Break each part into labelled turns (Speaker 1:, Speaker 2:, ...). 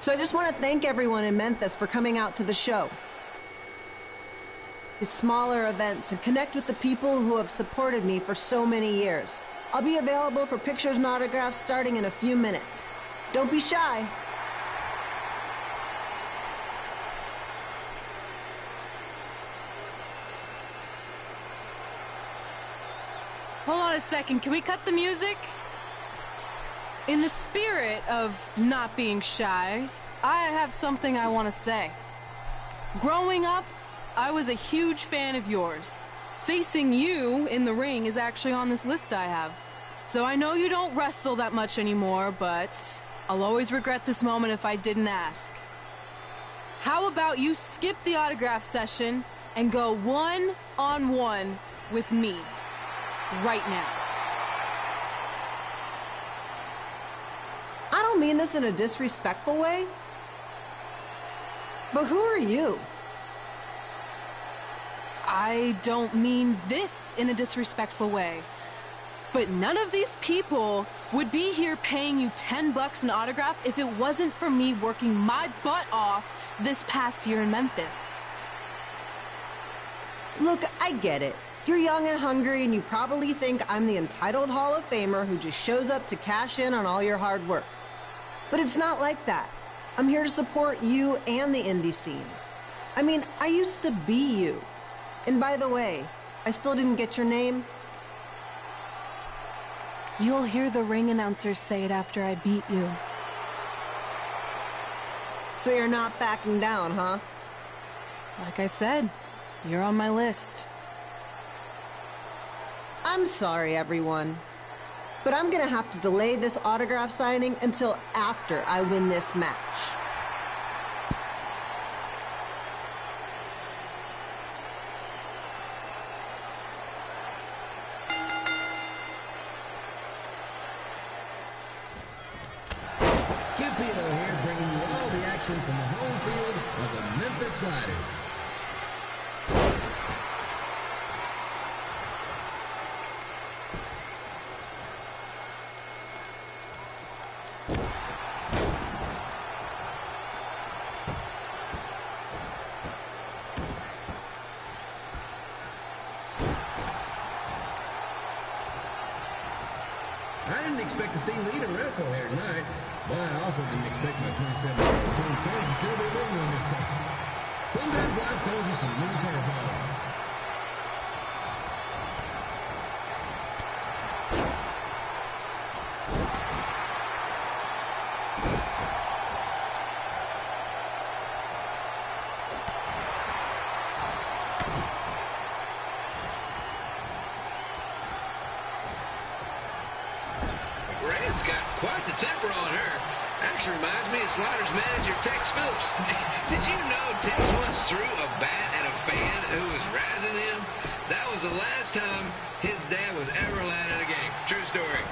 Speaker 1: So I just want to thank everyone in Memphis for coming out to the show. These smaller events and connect with the people who have supported me for so many years. I'll be available for pictures and autographs starting in a few minutes. Don't be shy.
Speaker 2: Hold on a second, can we cut the music? In the spirit of not being shy, I have something I want to say. Growing up, I was a huge fan of yours. Facing you in the ring is actually on this list I have. So I know you don't wrestle that much anymore, but I'll always regret this moment if I didn't ask. How about you skip the autograph session and go one-on-one with me? Right now.
Speaker 1: I don't mean this in a disrespectful way, but who are you?
Speaker 2: I don't mean this in a disrespectful way, but none of these people would be here paying you $10 an autograph if it wasn't for me working my butt off this past year in Memphis.
Speaker 1: Look, I get it. You're young and hungry, and you probably think I'm the entitled Hall of Famer who just shows up to cash in on all your hard work. But it's not like that. I'm here to support you and the indie scene. I mean, I used to be you. And by the way, I still didn't get your name.
Speaker 2: You'll hear the ring announcers say it after I beat you.
Speaker 1: So you're not backing down, huh?
Speaker 2: Like I said, you're on my list.
Speaker 1: I'm sorry, everyone, but I'm gonna have to delay this autograph signing until after I win this match.
Speaker 3: Campino here, bringing you all the action from the home field of the Memphis Sliders. I didn't expect to see Lita wrestle here tonight, but I also didn't expect my 27-year-old twin sons to still be living on this side. Sometimes life throws you some new curveballs.
Speaker 4: Red's got quite the temper on her. Actually reminds me of Sliders manager Tex Phillips. Did you know Tex once threw a bat at a fan who was razzing him? That was the last time his dad was ever allowed in a game. True story.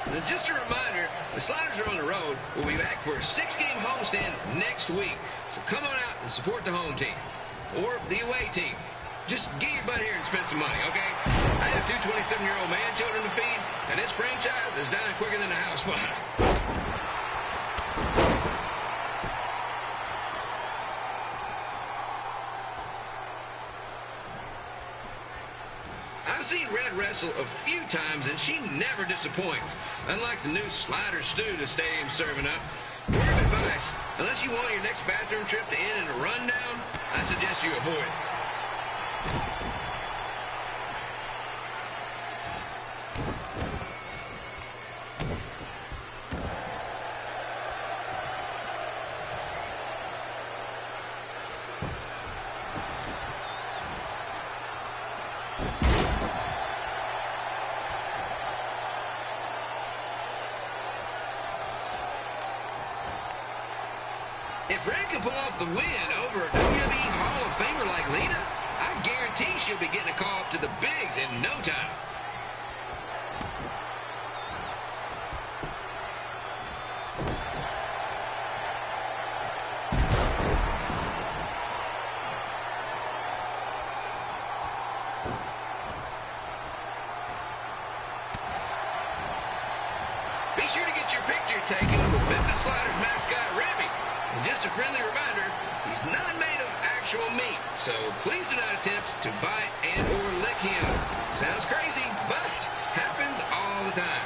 Speaker 4: And just a reminder, the Sliders are on the road. We'll be back for a 6-game homestand next week. So come on out and support the home team. Or the away team. Just get your butt here and spend some money, okay? I have 2 27-year-old man children to feed, and this franchise is dying quicker than a house fire. I've seen Red wrestle a few times, and she never disappoints. Unlike the new slider stew the stadium's serving up. Word of advice, unless you want your next bathroom trip to end in a rundown, I suggest you avoid it. If Red can pull off the win over a WWE Hall of Famer like Lita, I guarantee she'll be getting a call up to the bigs in no time. be sure to get your picture taken with Memphis Sliders mascot Remy. And just a friendly reminder, he's not made of actual meat, so please do not attempt to bite and or lick him. Sounds crazy, but happens all the time.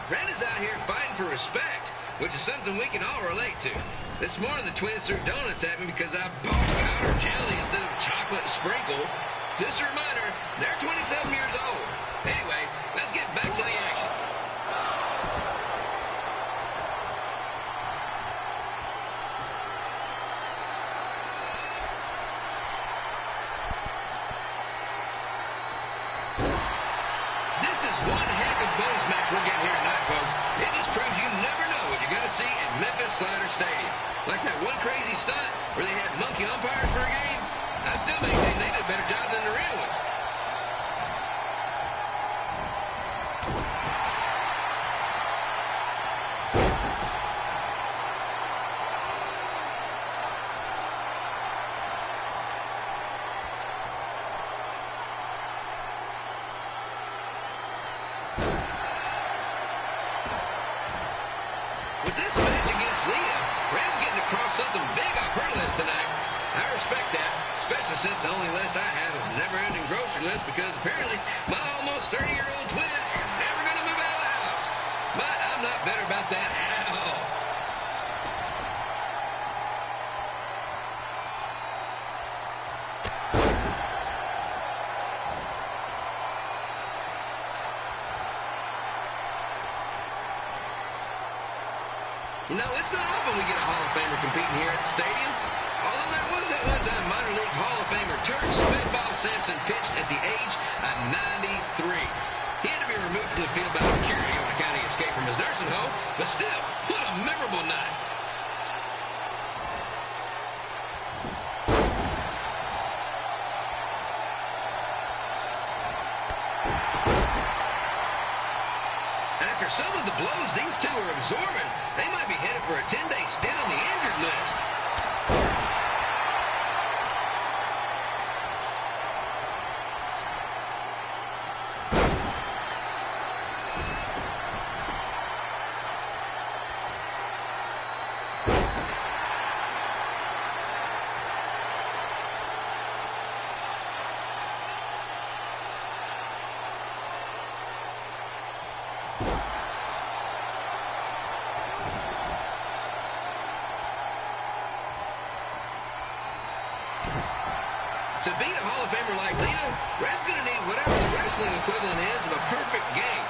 Speaker 4: Brandon's out here fighting for respect, which is something we can all relate to. This morning, the Twins threw donuts at me because I bought powdered jelly instead of chocolate sprinkle. Just a reminder, they're 27 years old. Anyway, let's get back to the action. This is one heck of a bonus match we're getting here tonight, folks. It just proves you never know what you're going to see at Memphis Slider Stadium. Like that one crazy stunt where they had monkey umpires for a game. I still maintain they did a better job than the real ones. With this match against Leah, Red's getting across something big off her list tonight. I respect that, especially since the only list I have is a never-ending grocery list because apparently my almost 30-year-old twins are never going to move out of the house. But I'm not better about that at all. You know, it's not often we get a Hall of Famer competing here at the stadium. Although there was that one time minor league Hall of Famer Turk Spitball Sampson pitched at the age of 93. He had to be removed from the field by security on account of escape from his nursing home, but still, what a memorable night. After some of the blows these two are absorbing, they might be headed for a 10-day stint on the injured list. To beat a Hall of Famer like Lita, Red's going to need whatever the wrestling equivalent is of a perfect game.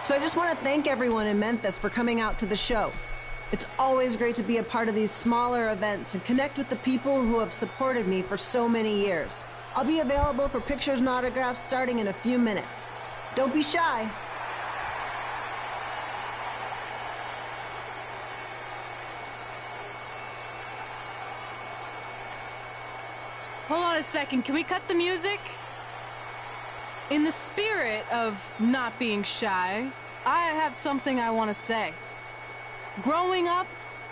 Speaker 1: So I just want to thank everyone in Memphis for coming out to the show. It's always great to be a part of these smaller events and connect with the people who have supported me for so many years. I'll be available for pictures and autographs starting in a few minutes. Don't be shy.
Speaker 2: Hold on a second. Can we cut the music? In the spirit of not being shy, I have something I want to say. Growing up,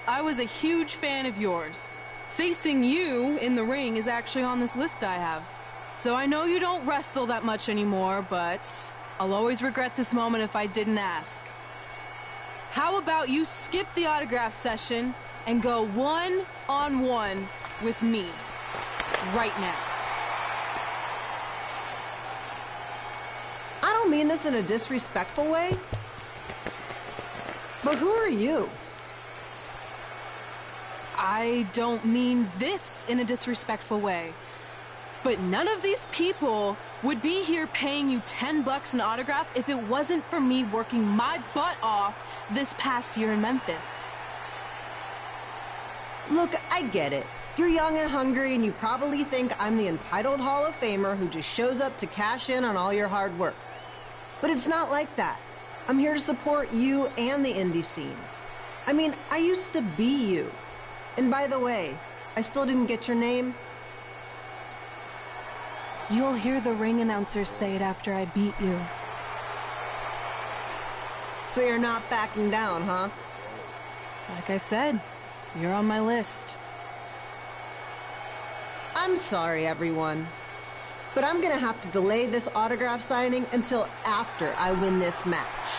Speaker 2: I was a huge fan of yours. Facing you in the ring is actually on this list I have. So I know you don't wrestle that much anymore, but I'll always regret this moment if I didn't ask. How about you skip the autograph session and go one-on-one with me right now?
Speaker 1: I don't mean this in a disrespectful way, but who are you?
Speaker 2: I don't mean this in a disrespectful way, but none of these people would be here paying you $10 an autograph if it wasn't for me working my butt off this past year in Memphis.
Speaker 1: Look, I get it. You're young and hungry, and you probably think I'm the entitled Hall of Famer who just shows up to cash in on all your hard work. But it's not like that. I'm here to support you and the indie scene. I mean, I used to be you. And by the way, I still didn't get your name.
Speaker 2: You'll hear the ring announcers say it after I beat you.
Speaker 1: So you're not backing down, huh?
Speaker 2: Like I said, you're on my list.
Speaker 1: I'm sorry, everyone. But I'm gonna have to delay this autograph signing until after I win this match.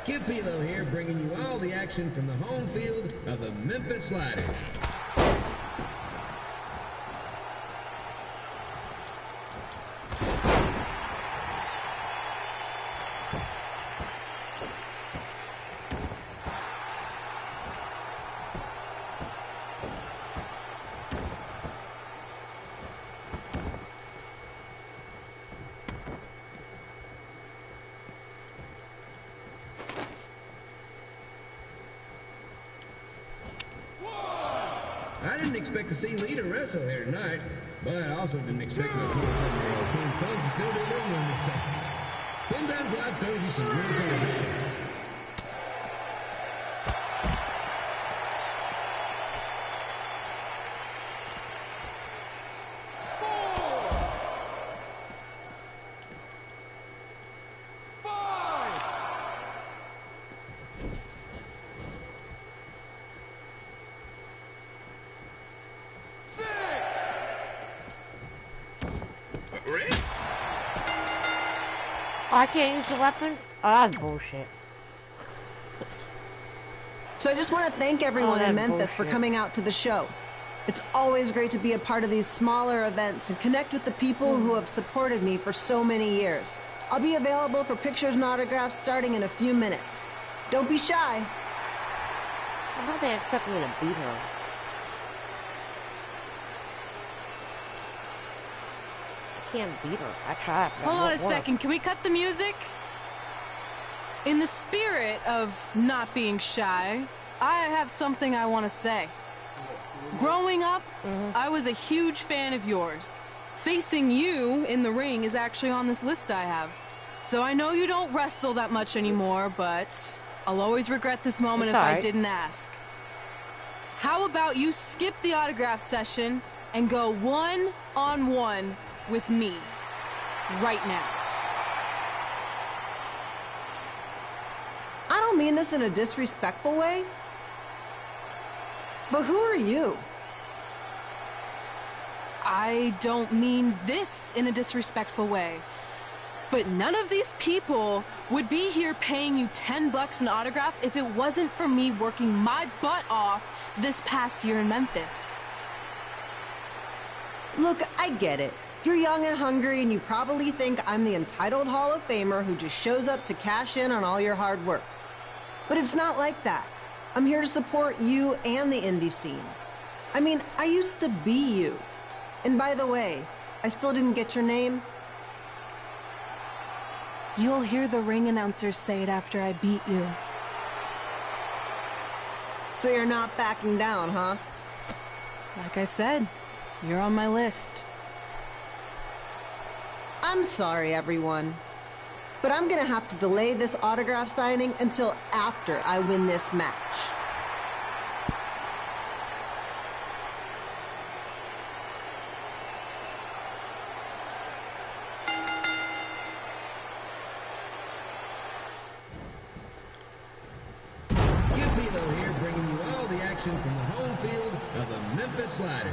Speaker 3: Kip Pilo here, bringing you all the action from the home field of the Memphis Sliders. I didn't expect to see Lita wrestle here tonight, but I also didn't expect my 27-year-old twin sons to still be living with me. So sometimes life throws you some really cool things.
Speaker 4: Rick?
Speaker 5: Oh, I can't use the weapons? Oh, that's bullshit.
Speaker 1: So I just want to thank everyone in
Speaker 5: that's
Speaker 1: Memphis for
Speaker 5: bullshit.
Speaker 1: coming out to the show. It's always great to be a part of these smaller events and connect with the people who have supported me for so many years. I'll be available for pictures and autographs starting in a few minutes. Don't be shy.
Speaker 5: How do they expect me to beat her? I can't beat her. I tried. but it
Speaker 2: Hold on a
Speaker 5: won't work.
Speaker 2: second. Can we cut the music? In the spirit of not being shy, I have something I want to say. Growing up, I was a huge fan of yours. Facing you in the ring is actually on this list I have. So I know you don't wrestle that much anymore, but I'll always regret this moment
Speaker 5: It's
Speaker 2: if I
Speaker 5: alright.
Speaker 2: didn't ask. How about you skip the autograph session and go one-on-one with me right now?
Speaker 1: I don't mean this in a disrespectful way, but who are you?
Speaker 2: I don't mean this in a disrespectful way, but none of these people would be here paying you $10 an autograph if it wasn't for me working my butt off this past year in Memphis.
Speaker 1: Look, I get it. You're young and hungry, and you probably think I'm the entitled Hall of Famer who just shows up to cash in on all your hard work. But it's not like that. I'm here to support you and the indie scene. I mean, I used to be you. And by the way, I still didn't get your name.
Speaker 2: You'll hear the ring announcers say it after I beat you.
Speaker 1: So you're not backing down, huh?
Speaker 2: Like I said, you're on my list.
Speaker 1: I'm sorry, everyone. but I'm gonna have to delay this autograph signing until after I win this match.
Speaker 3: Here bringing you all the action from the home field of the Memphis Sliders.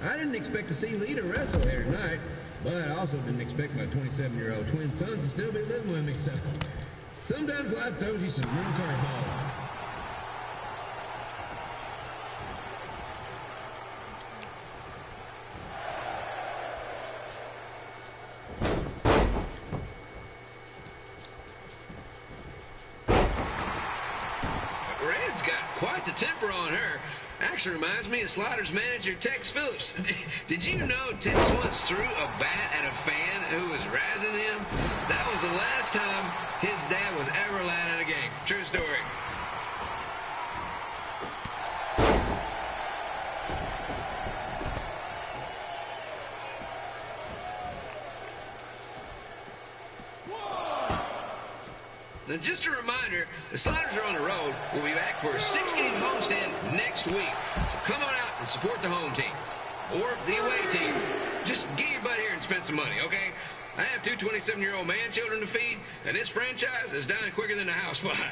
Speaker 3: I didn't expect to see Lita wrestle here tonight, but I also didn't expect my 27-year-old twin sons to still be living with me, so sometimes life throws you some real curveballs.
Speaker 4: Red's got quite the temper on her. Actually reminds me of Sliders manager Tex Phillips. Did you know Tex once threw a bat at a fan who was razzing him? That was the last time his dad was ever allowed in a game. True story. Now, just a reminder, the Sliders are on the road. We'll be back for a 6-game homestand next week. So come on out and support the home team. Or the away team. Just get your butt here and spend some money, okay? I have two 27-year-old man children to feed, and this franchise is dying quicker than a house fly.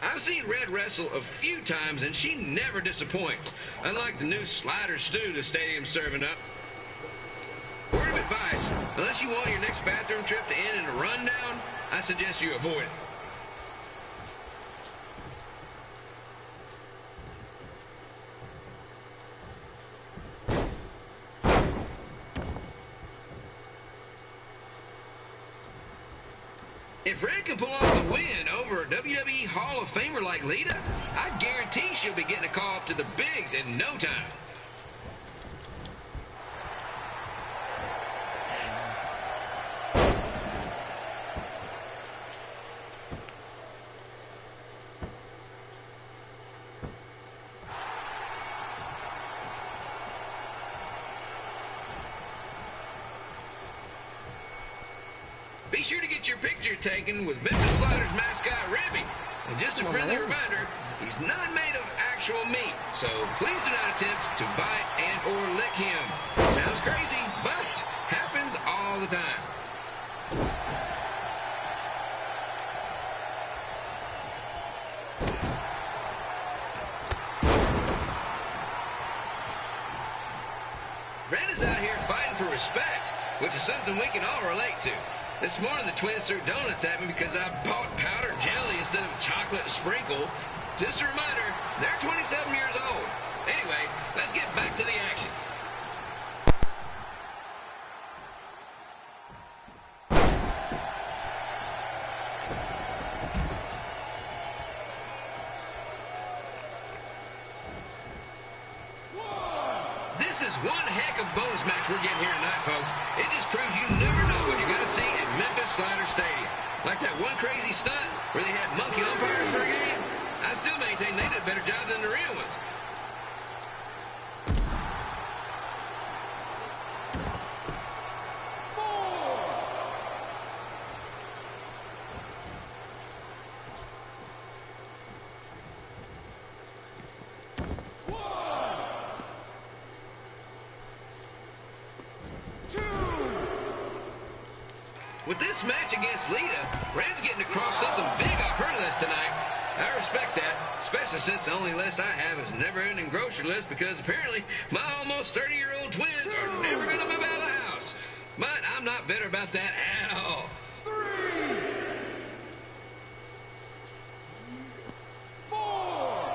Speaker 4: I've seen Red wrestle a few times, and she never disappoints, unlike the new slider stew the stadium's serving up. Word of advice, unless you want your next bathroom trip to end in a rundown, I suggest you avoid it. If Red can pull off the win over a WWE Hall of Famer like Lita, I guarantee she'll be getting a call up to the bigs in no time. Be sure to get your picture taken with Memphis Sliders mascot Ribby. And just a friendly reminder, he's not made of actual meat, so please do not attempt to bite and or lick him. Sounds crazy, but happens all the time. Red is out here fighting for respect, which is something we can all relate to. This morning, the twins threw donuts at me because I bought powdered jelly instead of chocolate sprinkle. Just a reminder, they're 27 years old. Anyway, let's get back to the action. This is one heck of a bonus match we're getting here tonight, folks. It just proves you never know what you're going to see at Memphis Slider Stadium. Like that one crazy stunt where they had monkey umpires for a game. I still maintain they did a better job than the real ones. With this match against Lita, Red's getting across something big off her list tonight. I respect that, especially since the only list I have is never-ending grocery list because apparently my almost 30-year-old twins are never going to move out of the house. But I'm not bitter about that at all.
Speaker 6: 3, 4.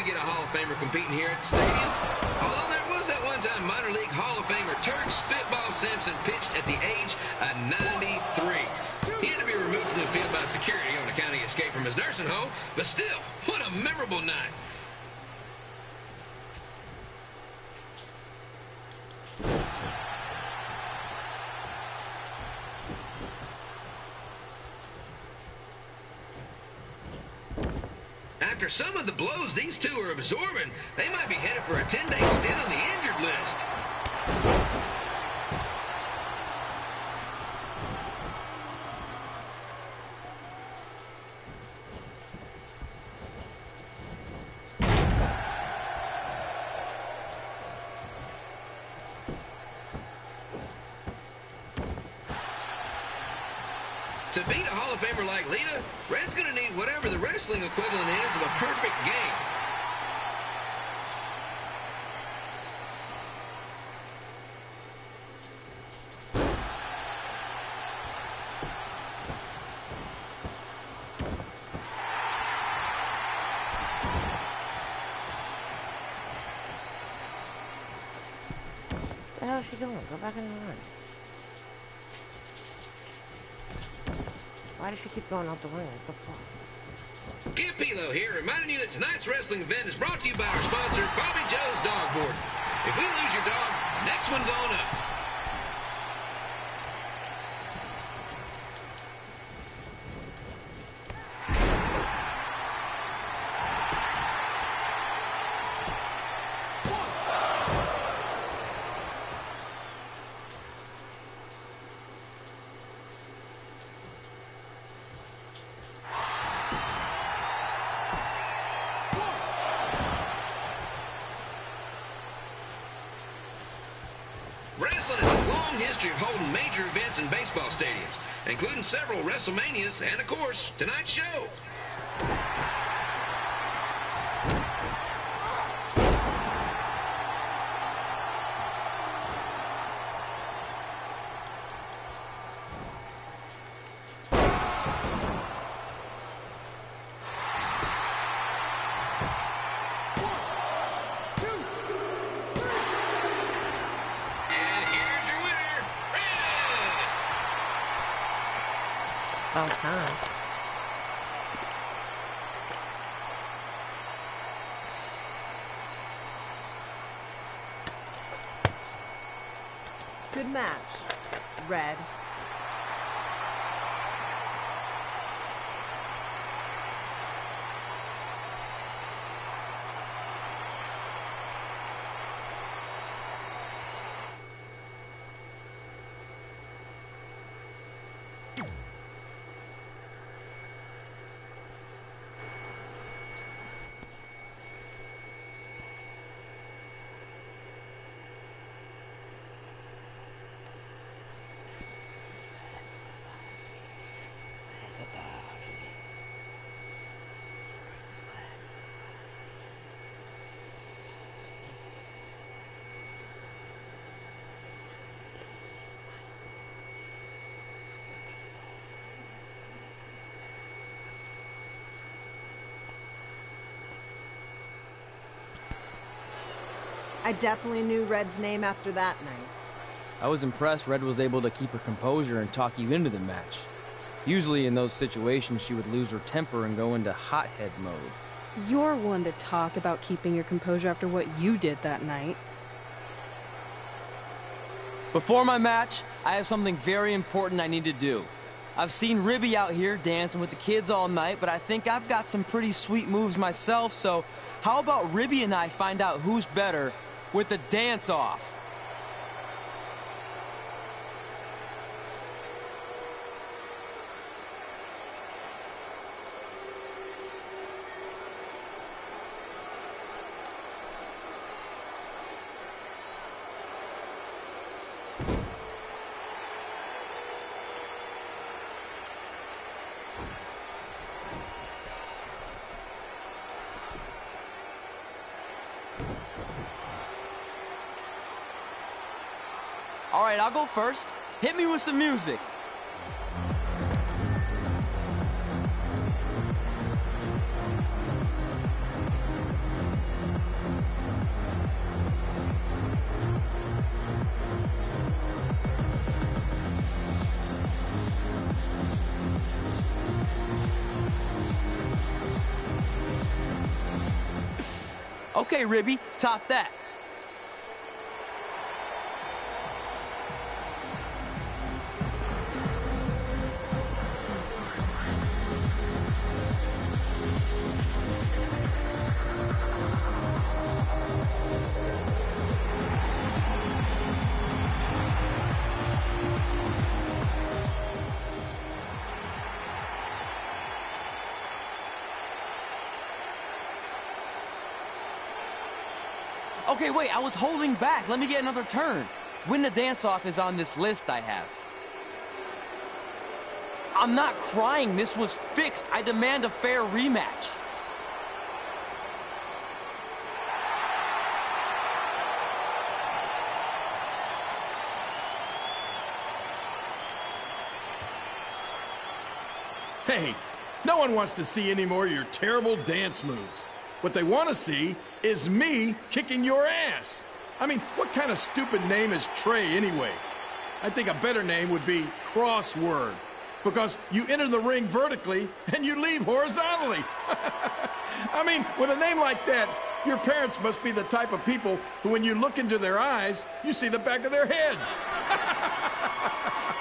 Speaker 4: get a Hall of Famer competing here at the stadium. Although there was that one-time minor league Hall of Famer Turk Spitball Simpson pitched at the age of 93. He had to be removed from the field by security on account of escape from his nursing home, but still, what a memorable night. After some of the blows these two are absorbing, they might be headed for a 10-day stint on the injured list. To beat a Hall of Famer like Lita, Red's going to need whatever the wrestling equivalent is of a perfect game.
Speaker 5: What the hell is she doing? Go back in the ring. Why does she keep going out the ring? What the fuck?
Speaker 4: Skip Hilo here, reminding you that tonight's wrestling event is brought to you by our sponsor, Bobby Joe's Dog Board. If we lose your dog, next one's on us. Wrestling has a long history of holding major events in baseball stadiums, including several WrestleManias and, of course, tonight's show.
Speaker 5: About time.
Speaker 1: Good match, Red. I definitely knew Red's name after that night.
Speaker 6: I was impressed Red was able to keep her composure and talk you into the match. Usually in those situations she would lose her temper and go into hothead mode.
Speaker 2: You're one to talk about keeping your composure after what you did that night.
Speaker 6: Before my match, I have something very important I need to do. I've seen Ribby out here dancing with the kids all night, but I think I've got some pretty sweet moves myself, so how about Ribby and I find out who's better with the dance-off? All right, I'll go first. Hit me with some music. Okay, Ribby, top that. Okay, wait, I was holding back. Let me get another turn. Win the dance-off is on this list I have. I'm not crying. This was fixed. I demand a fair rematch.
Speaker 7: Hey, no one wants to see any more of your terrible dance moves. What they want to see is me kicking your ass. I mean, what kind of stupid name is Trey anyway? I think a better name would be Crossword, because you enter the ring vertically and you leave horizontally. I mean, with a name like that, your parents must be the type of people who, when you look into their eyes, you see the back of their heads.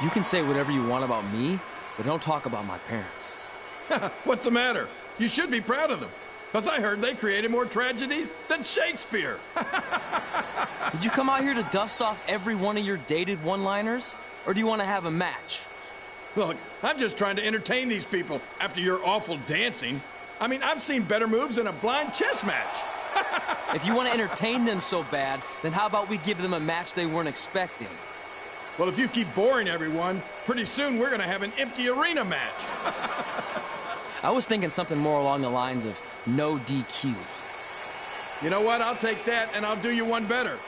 Speaker 6: You can say whatever you want about me, but don't talk about my parents.
Speaker 7: What's the matter? You should be proud of them, because I heard they created more tragedies than Shakespeare.
Speaker 6: Did you come out here to dust off every one of your dated one-liners? Or do you want to have a match?
Speaker 7: Look, I'm just trying to entertain these people after your awful dancing. I mean, I've seen better moves in a blind chess match.
Speaker 6: If you want to entertain them so bad, then how about we give them a match they weren't expecting?
Speaker 7: Well, if you keep boring everyone, pretty soon we're going to have an empty arena match.
Speaker 6: I was thinking something more along the lines of no DQ.
Speaker 7: You know what? I'll take that, and I'll do you one better.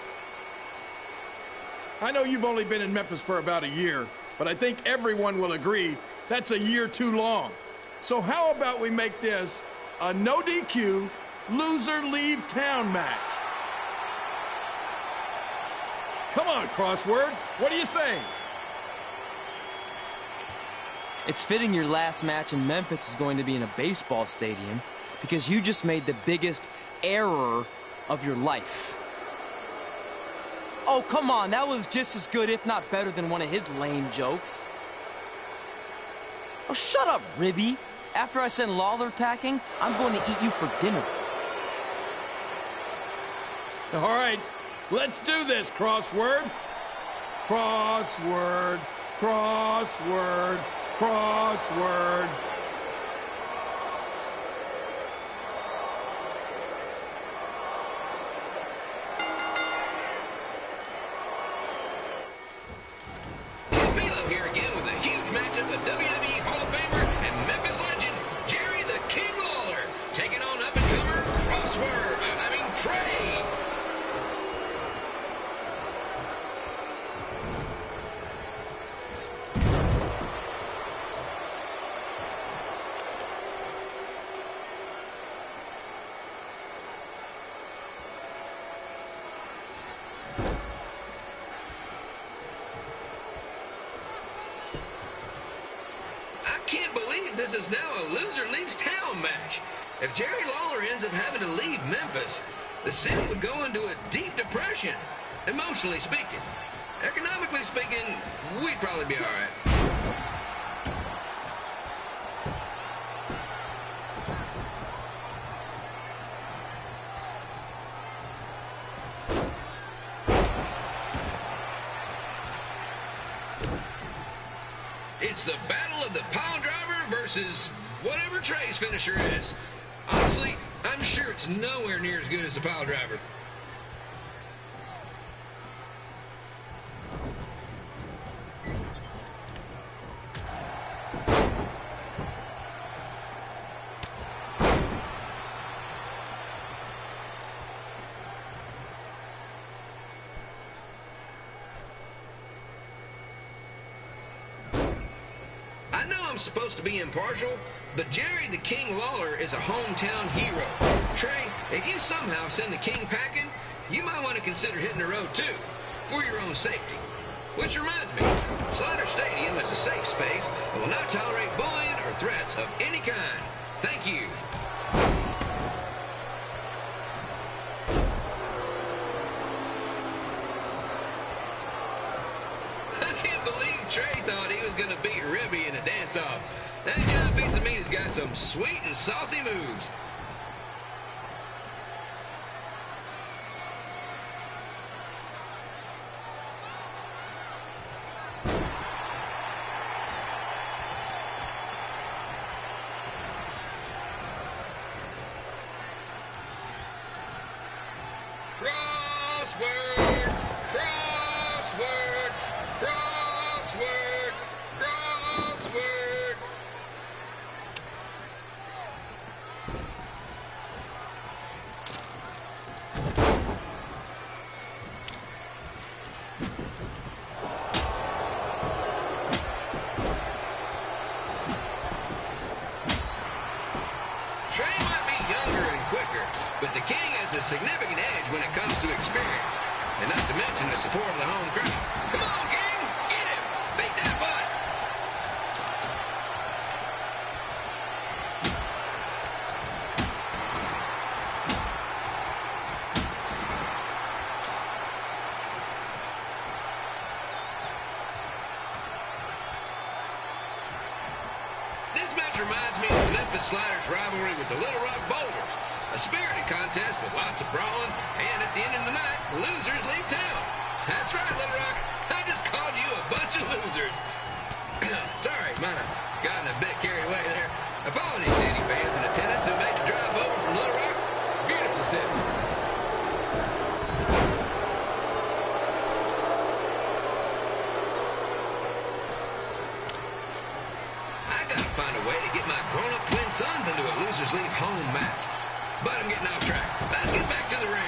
Speaker 7: I know you've only been in Memphis for about a year, but I think everyone will agree that's a year too long. So how about we make this a no DQ, loser leave town match? Come on, Crossword. What do you say?
Speaker 6: It's fitting your last match in Memphis is going to be in a baseball stadium because you just made the biggest error of your life. Oh, come on. That was just as good, if not better, than one of his lame jokes. Oh, shut up, Ribby. After I send Lawler packing, I'm going to eat you for dinner.
Speaker 7: All right, let's do this, Crossword. Crossword, crossword, crossword.
Speaker 4: Here again with a huge matchup of WWE Hall of Famer and Memphis legend Jerry the King Lawler taking on up-and-comer Trey. I can't believe this is now a loser leaves town match. If Jerry Lawler ends up having to leave Memphis, the city would go into a deep depression, emotionally speaking. Economically speaking, we'd probably be all right. It's the battle of the pile driver versus whatever Trey's finisher is. Honestly, I'm sure it's nowhere near as good as the pile driver. I know I'm supposed to be impartial, but Jerry the King Lawler is a hometown hero. Trey, if you somehow send the King packing, you might want to consider hitting the road too, for your own safety. Which reminds me, Slaughter Stadium is a safe space and will not tolerate bullying or threats of any kind. Thank you. thought he was going to beat Ribby in a dance-off. That young piece of meat has got some sweet and saucy moves. Crossword, crossword, crossword, crossword. Trey might be younger and quicker, but the King has a significant edge when it comes to experience, and not to mention the support of the home crowd. Come on, King, get him! Beat that butt! This match reminds me of the Memphis Sliders' rivalry with the Little Rock Boulders. A spirited contest with lots of brawling, and at the end of the night, the losers leave town. That's right, Little Rock. I just called you a bunch of losers. Sorry, might have gotten a bit carried away there. Apologies to any fans in attendance who made the drive over from Little Rock. Beautiful city. I gotta find a way to get my grown-up twin sons into a losers leave home match. But I'm getting off track. Let's get back to the ring.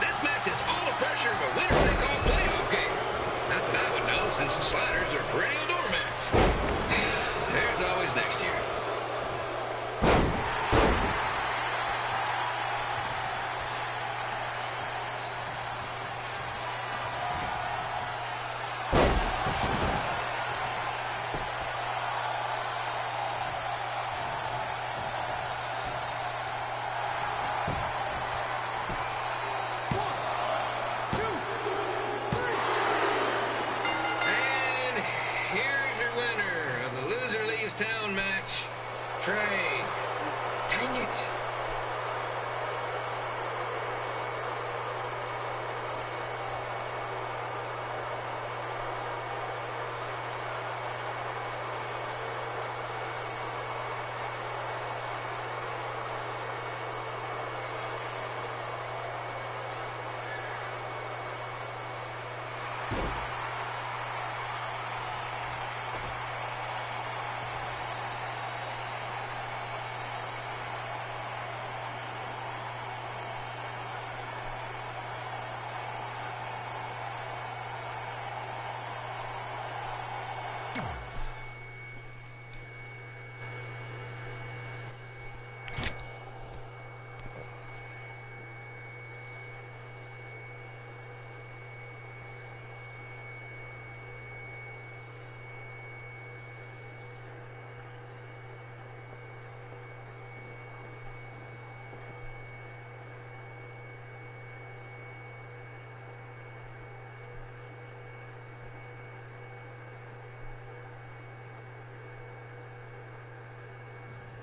Speaker 4: This match is all the pressure of a winner-take-all playoff game. Not that I would know, since the Sliders are perennial doormats. There's always next year. And here's your winner of the Loser Leaves Town match, Trey. Dang it.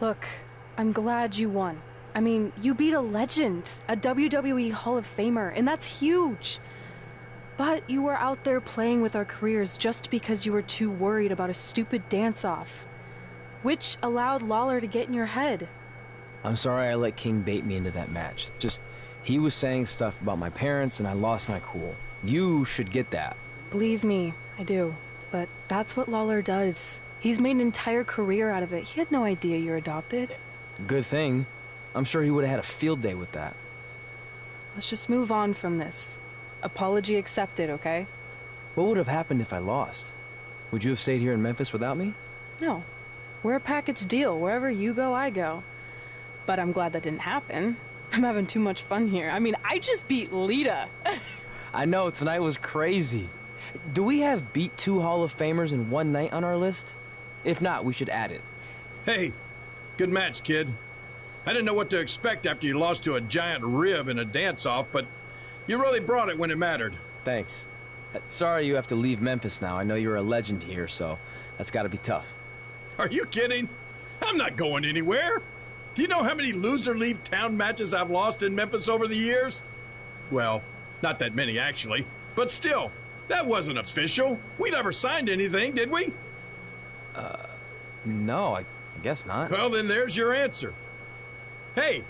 Speaker 2: Look, I'm glad you won. I mean, you beat a legend, a WWE Hall of Famer, and that's huge. But you were out there playing with our careers just because you were too worried about a stupid dance-off, which allowed Lawler to get in your head.
Speaker 6: I'm sorry I let King bait me into that match. Just, he was saying stuff about my parents and I lost my cool. You should get that.
Speaker 2: Believe me, I do. But that's what Lawler does. He's made an entire career out of it. He had no idea you're adopted.
Speaker 6: Good thing. I'm sure he would have had a field day with that.
Speaker 2: Let's just move on from this. Apology accepted, okay?
Speaker 6: What would have happened if I lost? Would you have stayed here in Memphis without me?
Speaker 2: No. We're a package deal. Wherever you go, I go. But I'm glad that didn't happen. I'm having too much fun here. I mean, I just beat Lita.
Speaker 6: I know, tonight was crazy. Do we have beat 2 Hall of Famers in one night on our list? If not, we should add it.
Speaker 7: Hey, good match, kid. I didn't know what to expect after you lost to a giant rib in a dance-off, but you really brought it when it mattered.
Speaker 6: Thanks. Sorry you have to leave Memphis now. I know you're a legend here, so that's gotta be tough.
Speaker 7: Are you kidding? I'm not going anywhere. Do you know how many loser-leave-town matches I've lost in Memphis over the years? Well, not that many, actually. But still, that wasn't official. We never signed anything, did we?
Speaker 6: No, I guess not.
Speaker 7: Well, then there's your answer. Hey,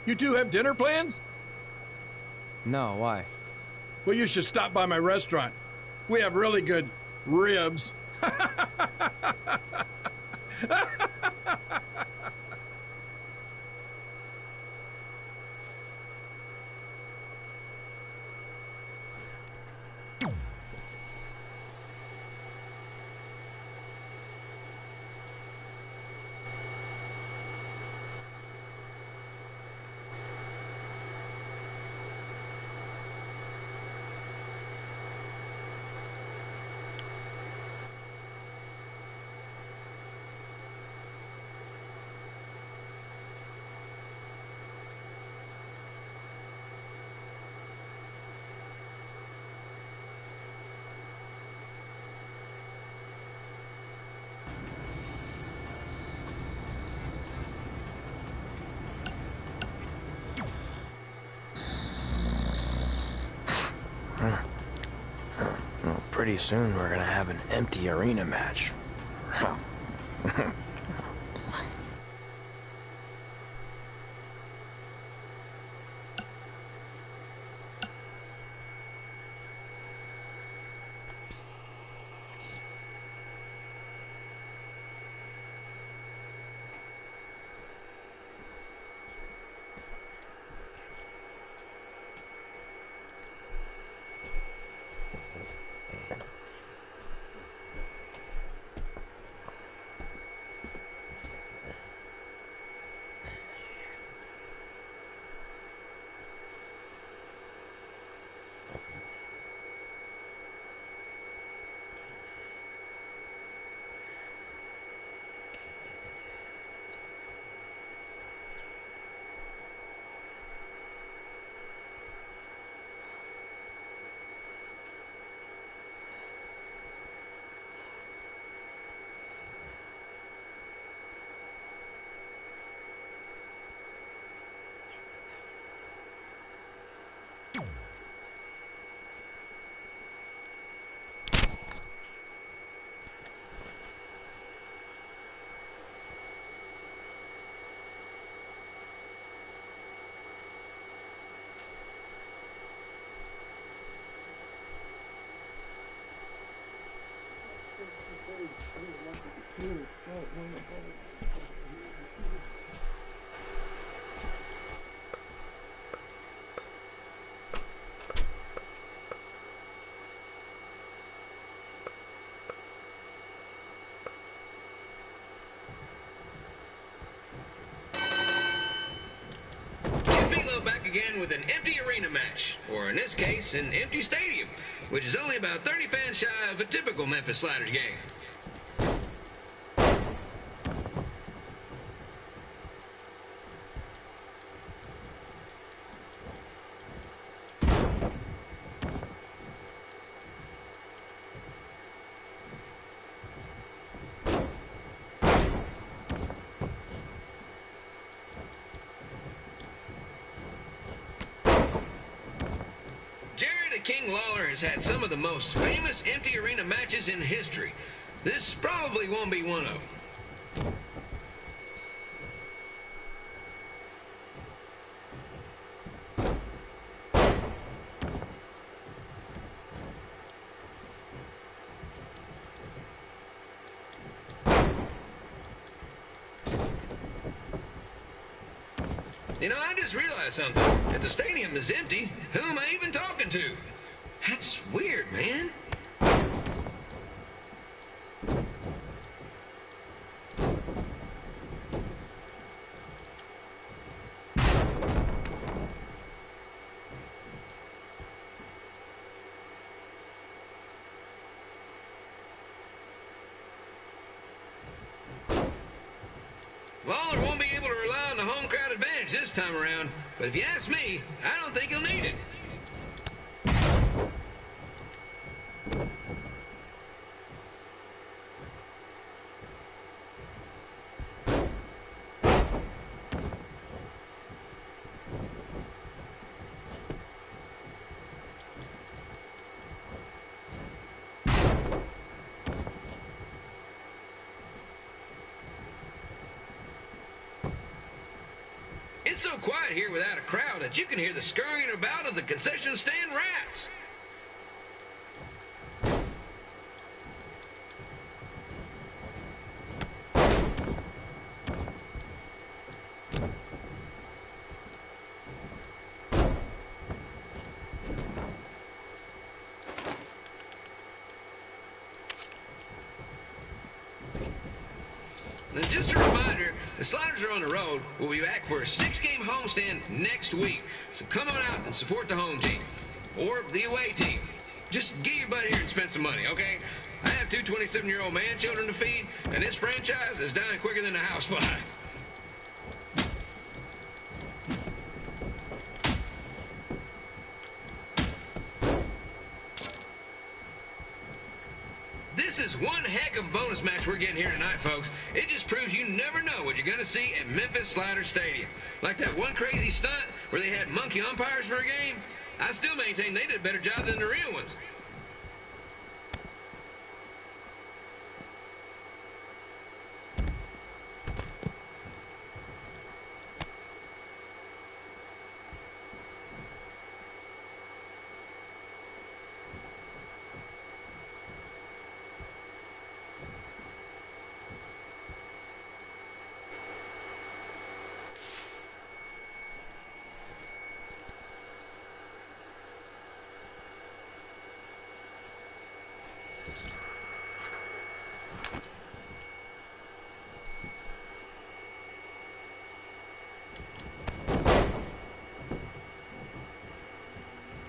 Speaker 7: you two have dinner plans?
Speaker 6: No, why?
Speaker 7: Well, you should stop by my restaurant. We have really good ribs.
Speaker 6: Well, pretty soon we're gonna have an empty arena match.
Speaker 4: Back again with an empty arena match, or in this case, an empty stadium, which is only about 30 fans shy of a typical Memphis Sliders game. King Lawler has had some of the most famous empty arena matches in history. This probably won't be one of them. You know, I just realized something. If the stadium is empty, who am I even talking to? That's weird, man. edge this time around, but if you ask me, I don't think he'll need it. It's so quiet here without a crowd that you can hear the scurrying about of the concession stand rats. And just a reminder, the Sliders are on the road. We'll be back for a 6-game homestand next week. So come on out and support the home team. Or the away team. Just get your butt here and spend some money, okay? I have 2 27-year-old man children to feed, and this franchise is dying quicker than a housefly. This is one heck of a bonus match we're getting here tonight, folks. It just proves you never know what you're going to see at Memphis Slider Stadium. Like that one crazy stunt where they had monkey umpires for a game. I still maintain they did a better job than the real ones.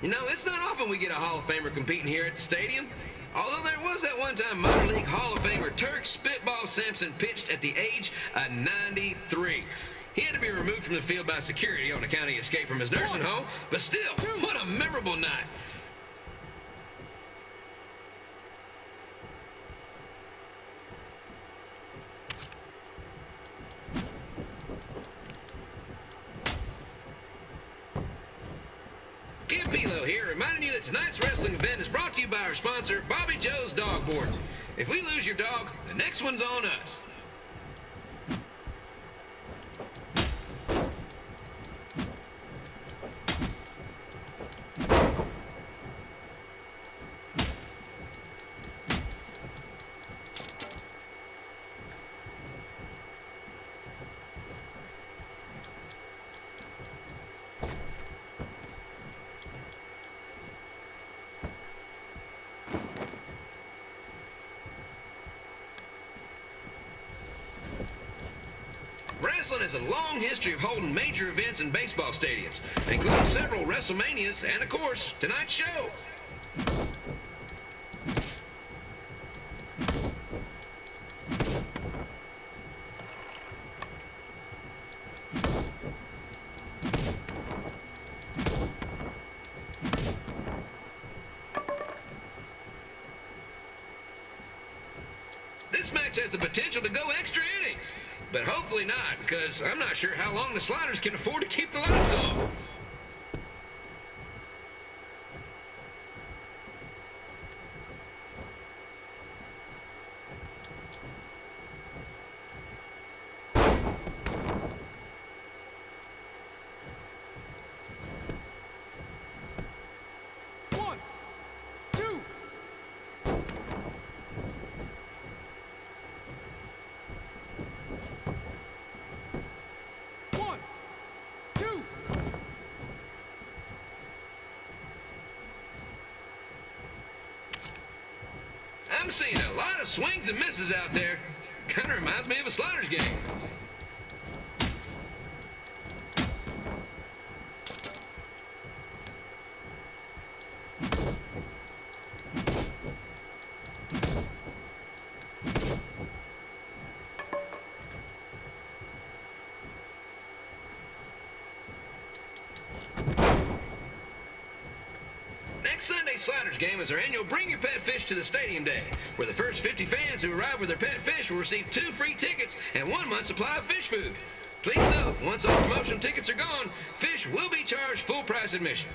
Speaker 4: You know, it's not often we get a Hall of Famer competing here at the stadium. Although there was that one time minor league Hall of Famer Turk Spitball Sampson pitched at the age of 93. He had to be removed from the field by security on account he escaped from his nursing home, but still, what a memorable night. Here, reminding you that tonight's wrestling event is brought to you by our sponsor, Bobby Joe's Dog Board. If we lose your dog, the next one's on us. Wrestling has a long history of holding major events in baseball stadiums, including several WrestleManias and, of course, tonight's show. This match has the potential to go extra innings, but hopefully not, because I'm not sure how long the Sliders can afford to keep the lights on. I'm seeing a lot of swings and misses out there. Kind of reminds me of a Sliders game. Next Sunday's Sliders game is our annual Bring Your Pet Fish to the Stadium Day, where the first 50 fans who arrive with their pet fish will receive 2 free tickets and 1 month's supply of fish food. Please note, once all promotional tickets are gone, fish will be charged full price admission.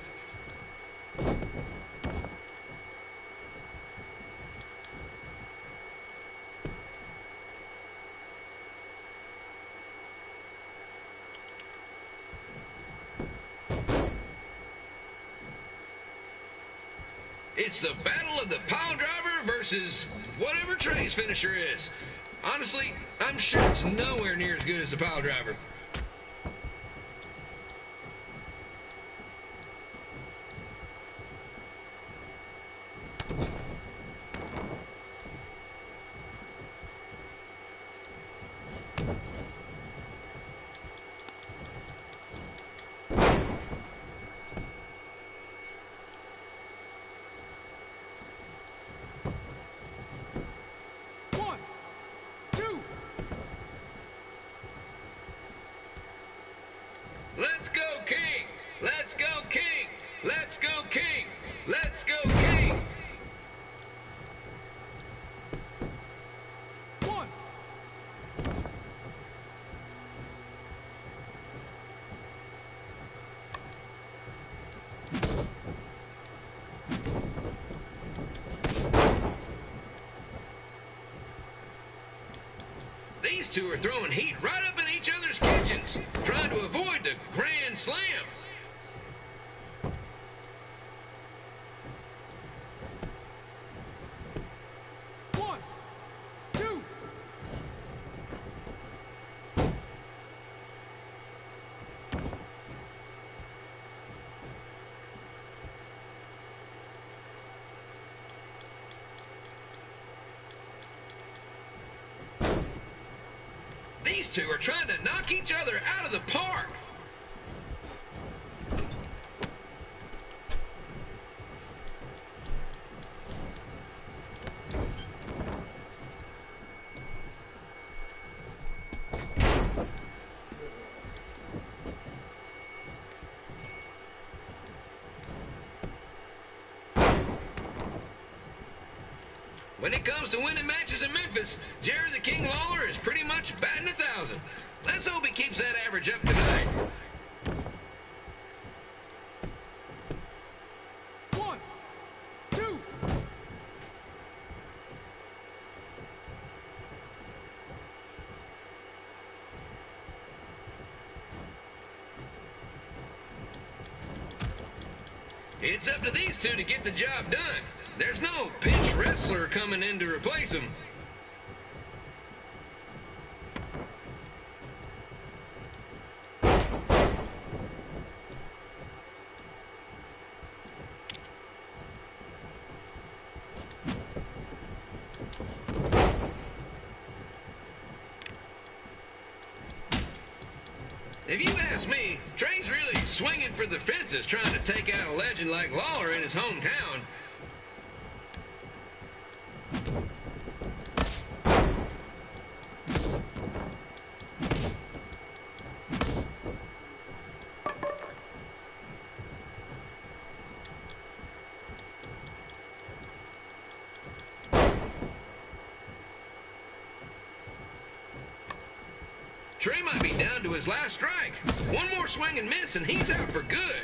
Speaker 4: It's the battle of the pile driver versus whatever Trey's finisher is. Honestly, I'm sure it's nowhere near as good as the pile driver. Let's go, King! Let's go, King! Let's go, King! Let's go, King!
Speaker 7: One.
Speaker 4: These two are throwing heat right up in each other's kitchens, trying to avoid the grand slam.
Speaker 7: One. Two.
Speaker 4: These two are trying to knock each other out of the park. When it comes to winning matches in Memphis, Jerry the King Lawler is pretty much batting 1,000. Let's hope he keeps that average up tonight.
Speaker 7: One. Two.
Speaker 4: It's up to these two to get the job done. There's no pinch wrestler coming in to replace him. If you ask me, Trey's really swinging for the fences trying to take out a legend like Lawler in his hometown. Trey might be down to his last strike. One more swing and miss, and he's out for good.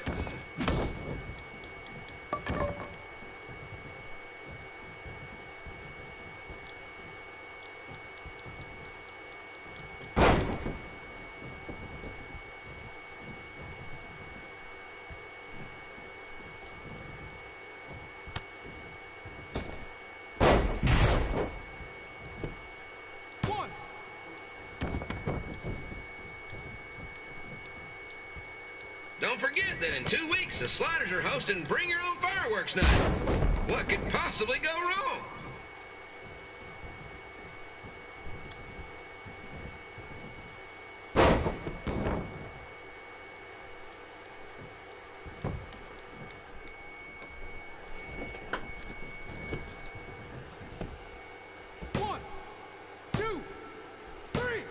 Speaker 4: Don't forget that in 2 weeks, the Sliders are hosting Bring Your Own Fireworks Night. What could possibly go wrong?
Speaker 7: One. Two. Three.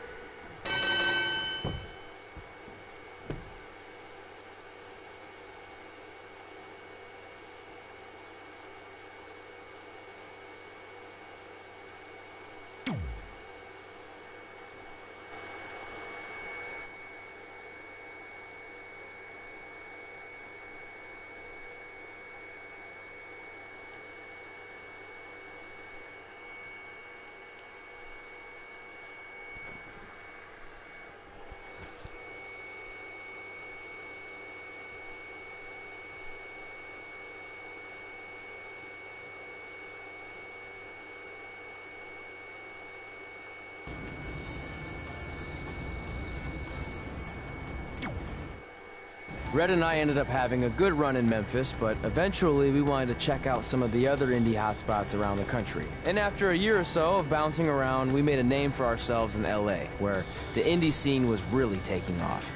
Speaker 6: Red and I ended up having a good run in Memphis, but eventually we wanted to check out some of the other indie hotspots around the country. And after a year or so of bouncing around, we made a name for ourselves in LA, where the indie scene was really taking off.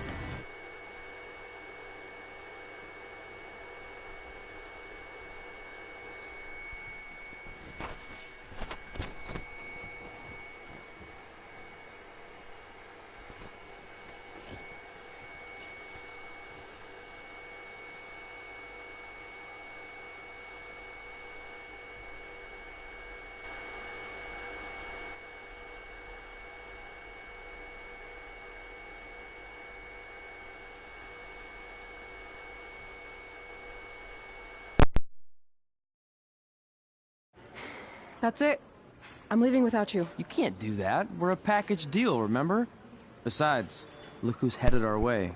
Speaker 2: That's it. I'm leaving without you.
Speaker 6: You can't do that. We're a package deal, remember? Besides, look who's headed our way.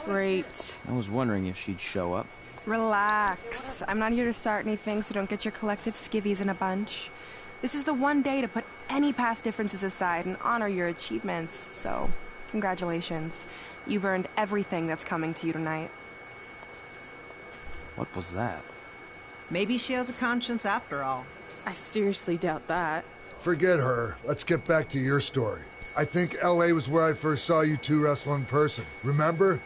Speaker 2: Great.
Speaker 6: I was wondering if she'd show up.
Speaker 8: Relax. I'm not here to start anything, so don't get your collective skivvies in a bunch. This is the one day to put any past differences aside and honor your achievements, so congratulations. You've earned everything that's coming to you tonight.
Speaker 6: What was that?
Speaker 1: Maybe she has a conscience after all.
Speaker 2: I seriously doubt that.
Speaker 9: Forget her. Let's get back to your story. I think LA was where I first saw you two wrestle in person. Remember?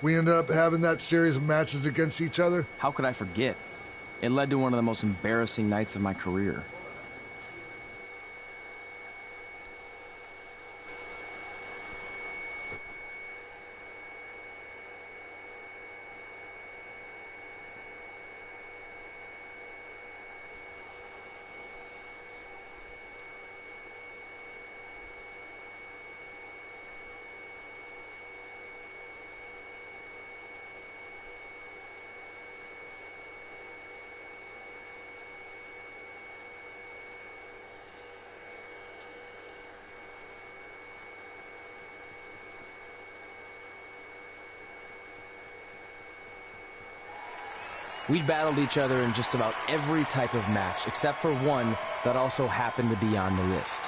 Speaker 9: We ended up having that series of matches against each other.
Speaker 6: How could I forget? It led to one of the most embarrassing nights of my career. We'd battled each other in just about every type of match, except for one that also happened to be on the list.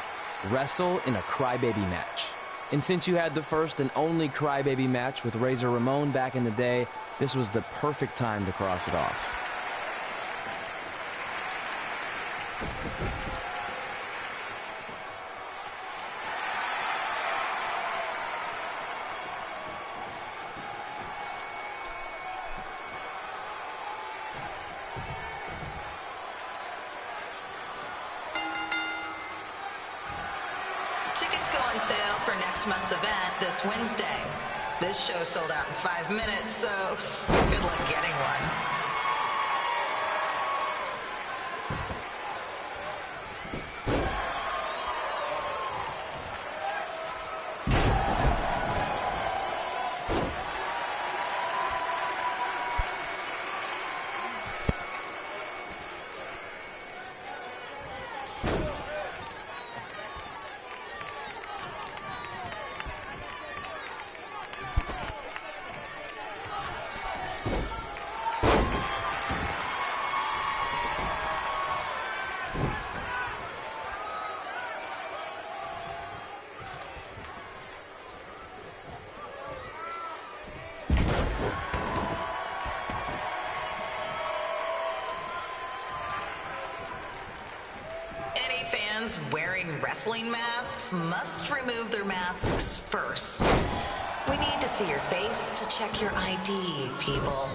Speaker 6: Wrestle in a crybaby match. And since you had the first and only crybaby match with Razor Ramon back in the day, this was the perfect time to cross it off.
Speaker 10: Tickets go on sale for next month's event this Wednesday. This show sold out in 5 minutes, so good luck getting one. Any fans wearing wrestling masks must remove their masks first. We need to see your face to check your ID, people.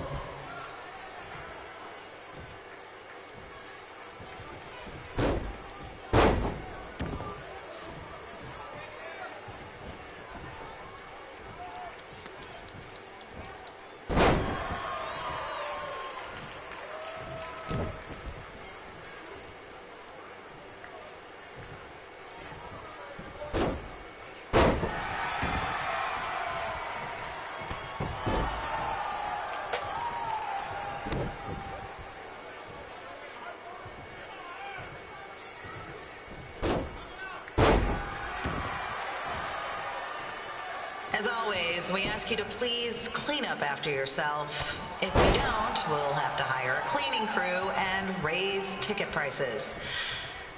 Speaker 10: As always, we ask you to please clean up after yourself. If you don't, we'll have to hire a cleaning crew and raise ticket prices.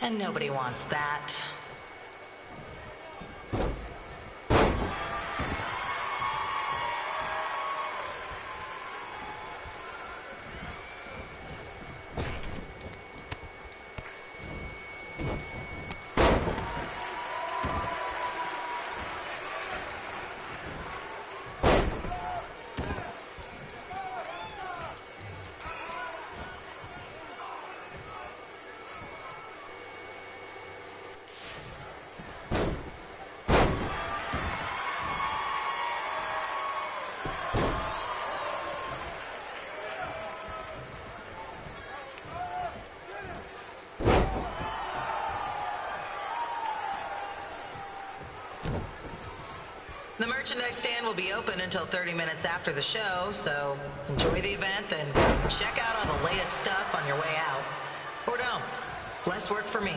Speaker 10: And nobody wants that. The merchandise stand will be open until 30 minutes after the show, so enjoy the event and check out all the latest stuff on your way out. Or don't. Less work for me.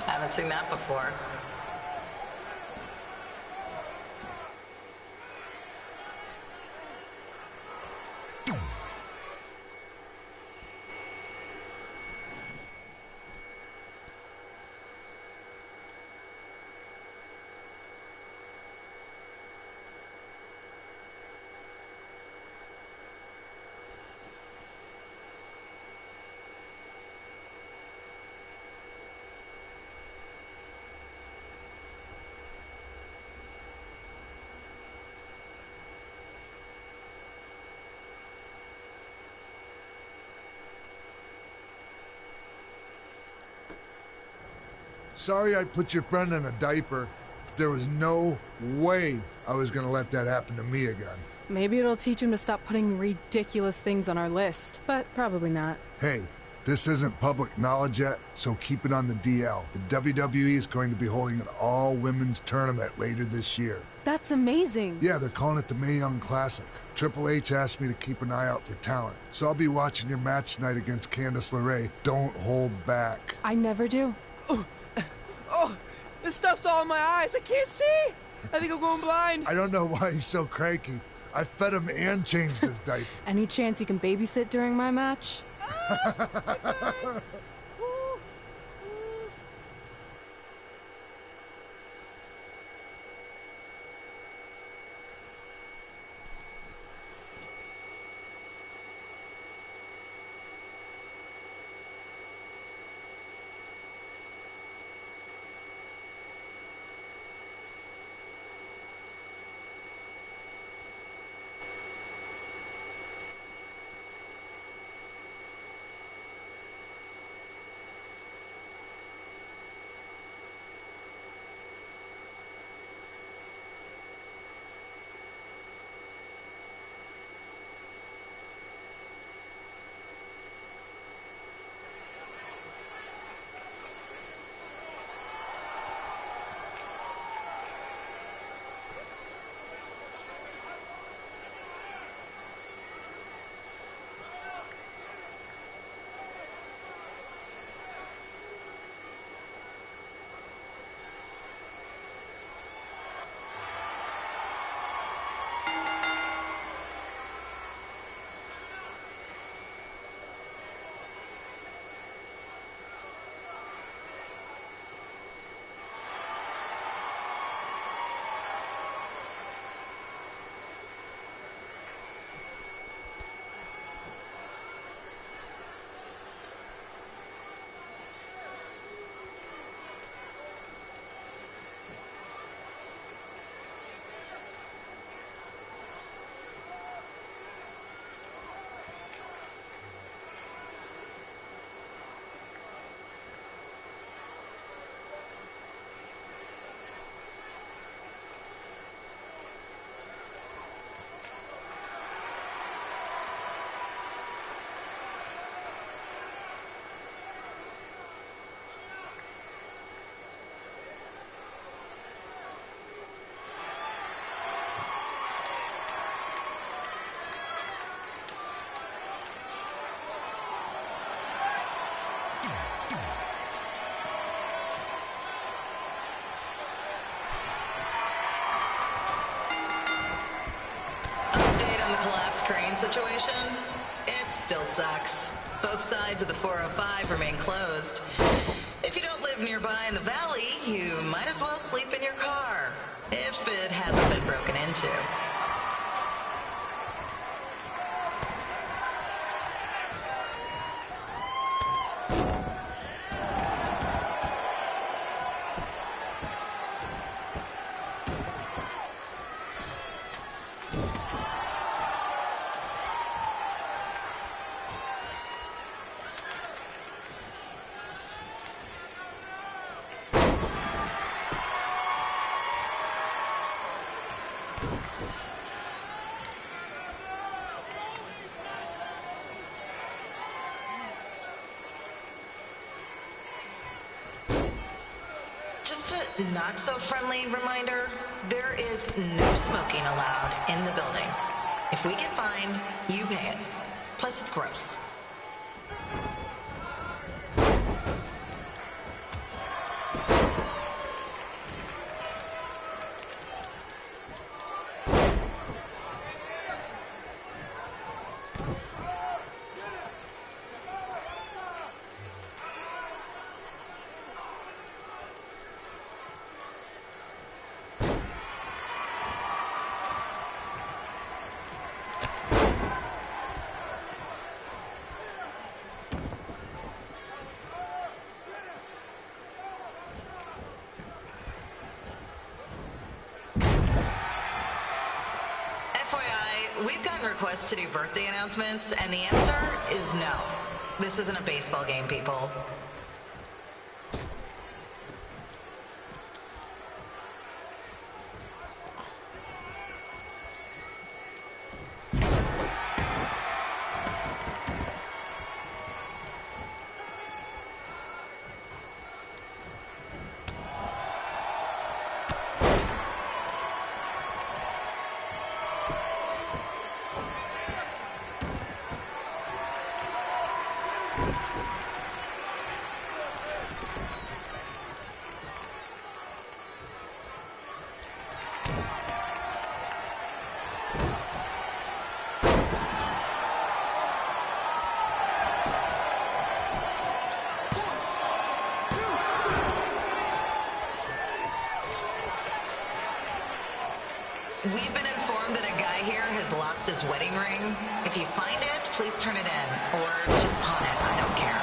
Speaker 10: Haven't seen that before.
Speaker 9: Sorry I put your friend in a diaper. There was no way I was gonna let that happen to me again.
Speaker 2: Maybe it'll teach him to stop putting ridiculous things on our list, but probably not.
Speaker 9: Hey, this isn't public knowledge yet, so keep it on the DL. The WWE is going to be holding an all-women's tournament later this year.
Speaker 2: That's amazing.
Speaker 9: Yeah, they're calling it the Mae Young Classic. Triple H asked me to keep an eye out for talent, so I'll be watching your match tonight against Candice LeRae. Don't hold back.
Speaker 2: I never do.
Speaker 6: Oh, this stuff's all in my eyes. I can't see. I think I'm going blind.
Speaker 9: I don't know why he's so cranky. I fed him and changed his diaper.
Speaker 2: Any chance you can babysit during my match?
Speaker 10: train situation? It still sucks. Both sides of the 405 remain closed. If you don't live nearby in the valley, you might as well sleep in your car, if it hasn't been broken into. Not so friendly reminder, there is no smoking allowed in the building. If we get fined, you pay it. Plus, it's gross. We've gotten requests to do birthday announcements, and the answer is no. This isn't a baseball game, people. We've been informed that a guy here has lost his wedding ring. If you find it, please turn it in, or just pawn it. I don't care.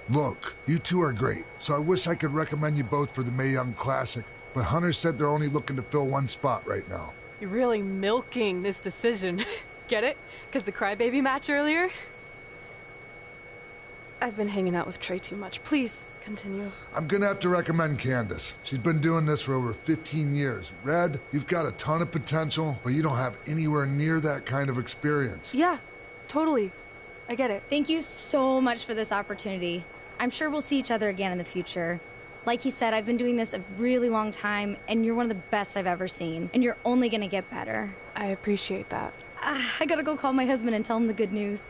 Speaker 9: Look, you two are great, so I wish I could recommend you both for the Mae Young Classic, but Hunter said they're only looking to fill one spot right now.
Speaker 2: You're really milking this decision. Get it? Because the crybaby match earlier? I've been hanging out with Trey too much. Please, continue.
Speaker 9: I'm gonna have to recommend Candace. She's been doing this for over 15 years. Red, you've got a ton of potential, but you don't have anywhere near that kind of experience.
Speaker 2: Yeah, totally. I get it.
Speaker 11: Thank you so much for this opportunity. I'm sure we'll see each other again in the future. Like he said, I've been doing this a really long time, and you're one of the best I've ever seen. And you're only gonna get better.
Speaker 2: I appreciate that.
Speaker 11: I gotta go call my husband and tell him the good news.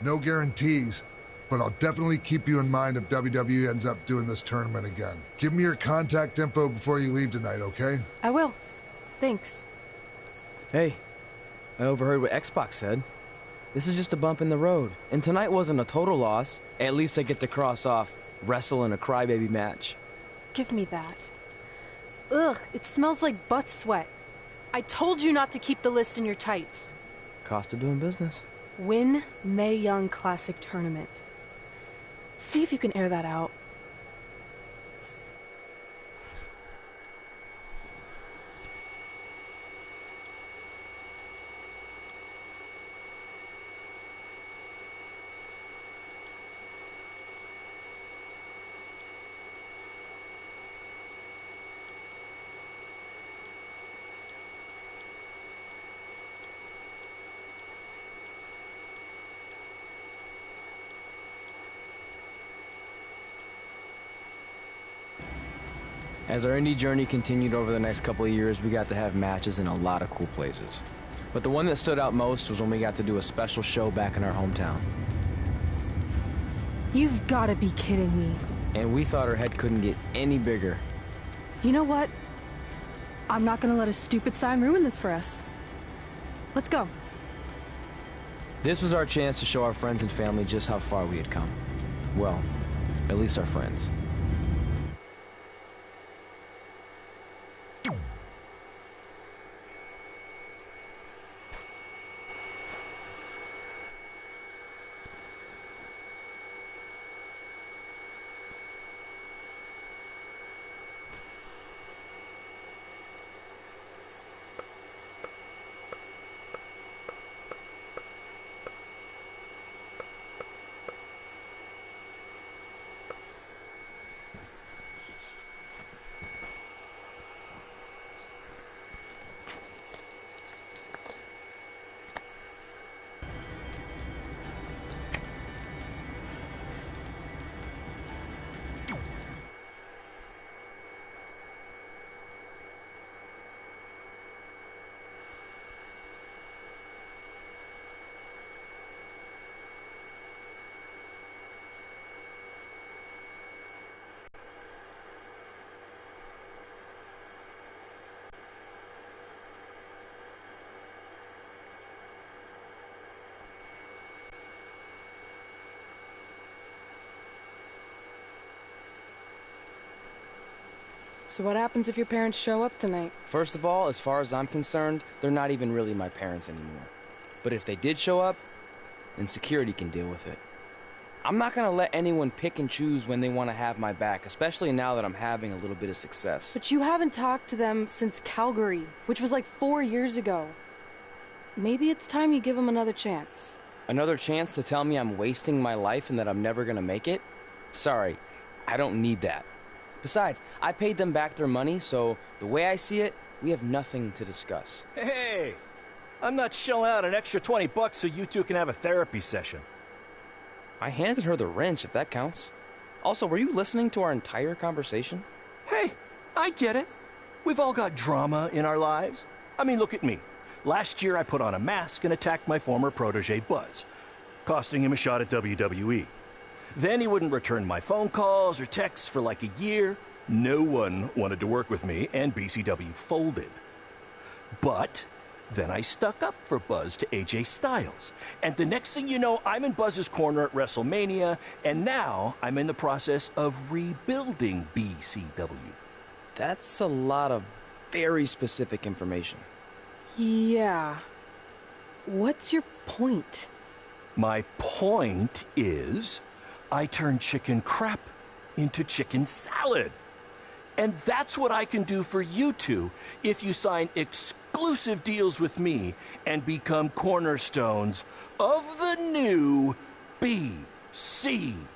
Speaker 9: No guarantees, but I'll definitely keep you in mind if WWE ends up doing this tournament again. Give me your contact info before you leave tonight, okay?
Speaker 2: I will. Thanks.
Speaker 6: Hey, I overheard what Xbox said. This is just a bump in the road. And tonight wasn't a total loss. At least I get to cross off wrestle in a crybaby match.
Speaker 2: Give me that. Ugh, it smells like butt sweat. I told you not to keep the list in your tights.
Speaker 6: Cost of doing business.
Speaker 2: Win Mae Young Classic Tournament. See if you can air that out.
Speaker 6: As our indie journey continued over the next couple of years, we got to have matches in a lot of cool places. But the one that stood out most was when we got to do a special show back in our hometown.
Speaker 2: You've got to be kidding me.
Speaker 6: And we thought our head couldn't get any bigger.
Speaker 2: You know what? I'm not gonna let a stupid sign ruin this for us. Let's go.
Speaker 6: This was our chance to show our friends and family just how far we had come. Well, at least our friends.
Speaker 2: So what happens if your parents show up tonight?
Speaker 6: First of all, as far as I'm concerned, they're not even really my parents anymore. But if they did show up, then security can deal with it. I'm not gonna let anyone pick and choose when they want to have my back, especially now that I'm having a little bit of success.
Speaker 2: But you haven't talked to them since Calgary, which was like 4 years ago. Maybe it's time you give them another chance.
Speaker 6: Another chance to tell me I'm wasting my life and that I'm never gonna make it? Sorry, I don't need that. Besides, I paid them back their money, so the way I see it, we have nothing to discuss.
Speaker 12: Hey, I'm not shelling out an extra $20 so you two can have a therapy session.
Speaker 6: I handed her the wrench, if that counts. Also, were you listening to our entire conversation?
Speaker 12: Hey, I get it. We've all got drama in our lives. I mean, look at me. Last year I put on a mask and attacked my former protege Buzz, costing him a shot at WWE. Then he wouldn't return my phone calls or texts for like a year. No one wanted to work with me, and BCW folded. But then I stuck up for Buzz to AJ Styles. And the next thing you know, I'm in Buzz's corner at WrestleMania, and now I'm in the process of rebuilding BCW.
Speaker 6: That's a lot of very specific information.
Speaker 2: Yeah. What's your point?
Speaker 12: My point is, I turned chicken crap into chicken salad. And that's what I can do for you two if you sign exclusive deals with me and become cornerstones of the new BCW.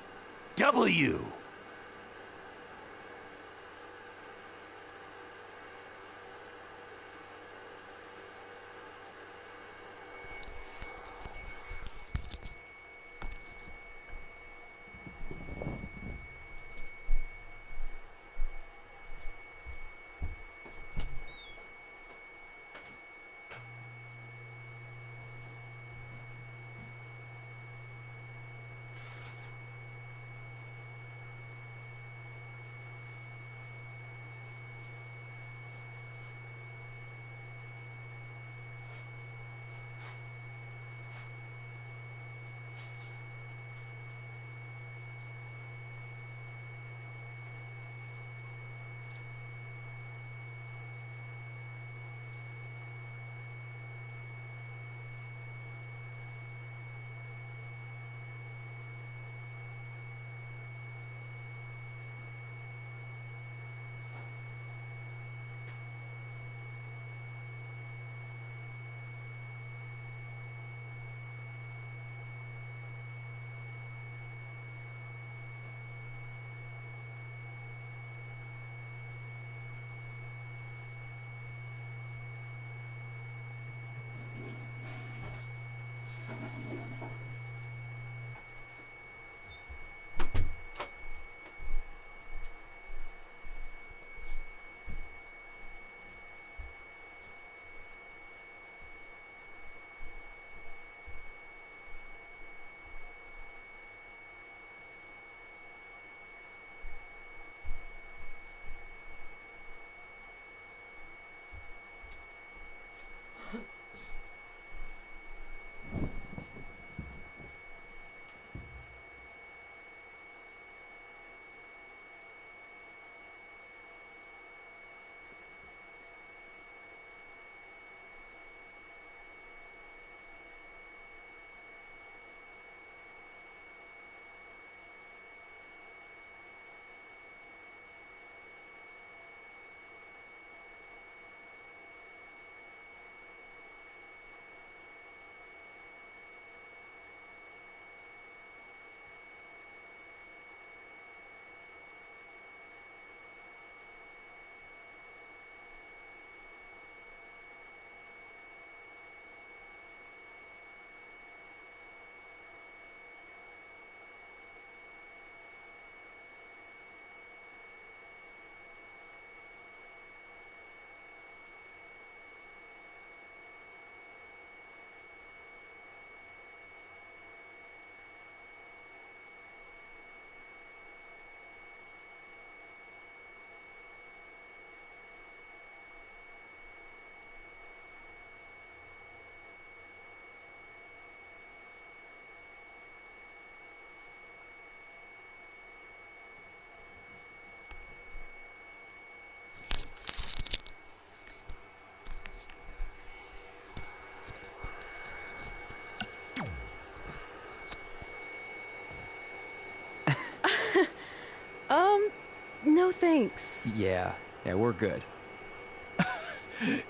Speaker 2: No thanks.
Speaker 6: Yeah, we're good.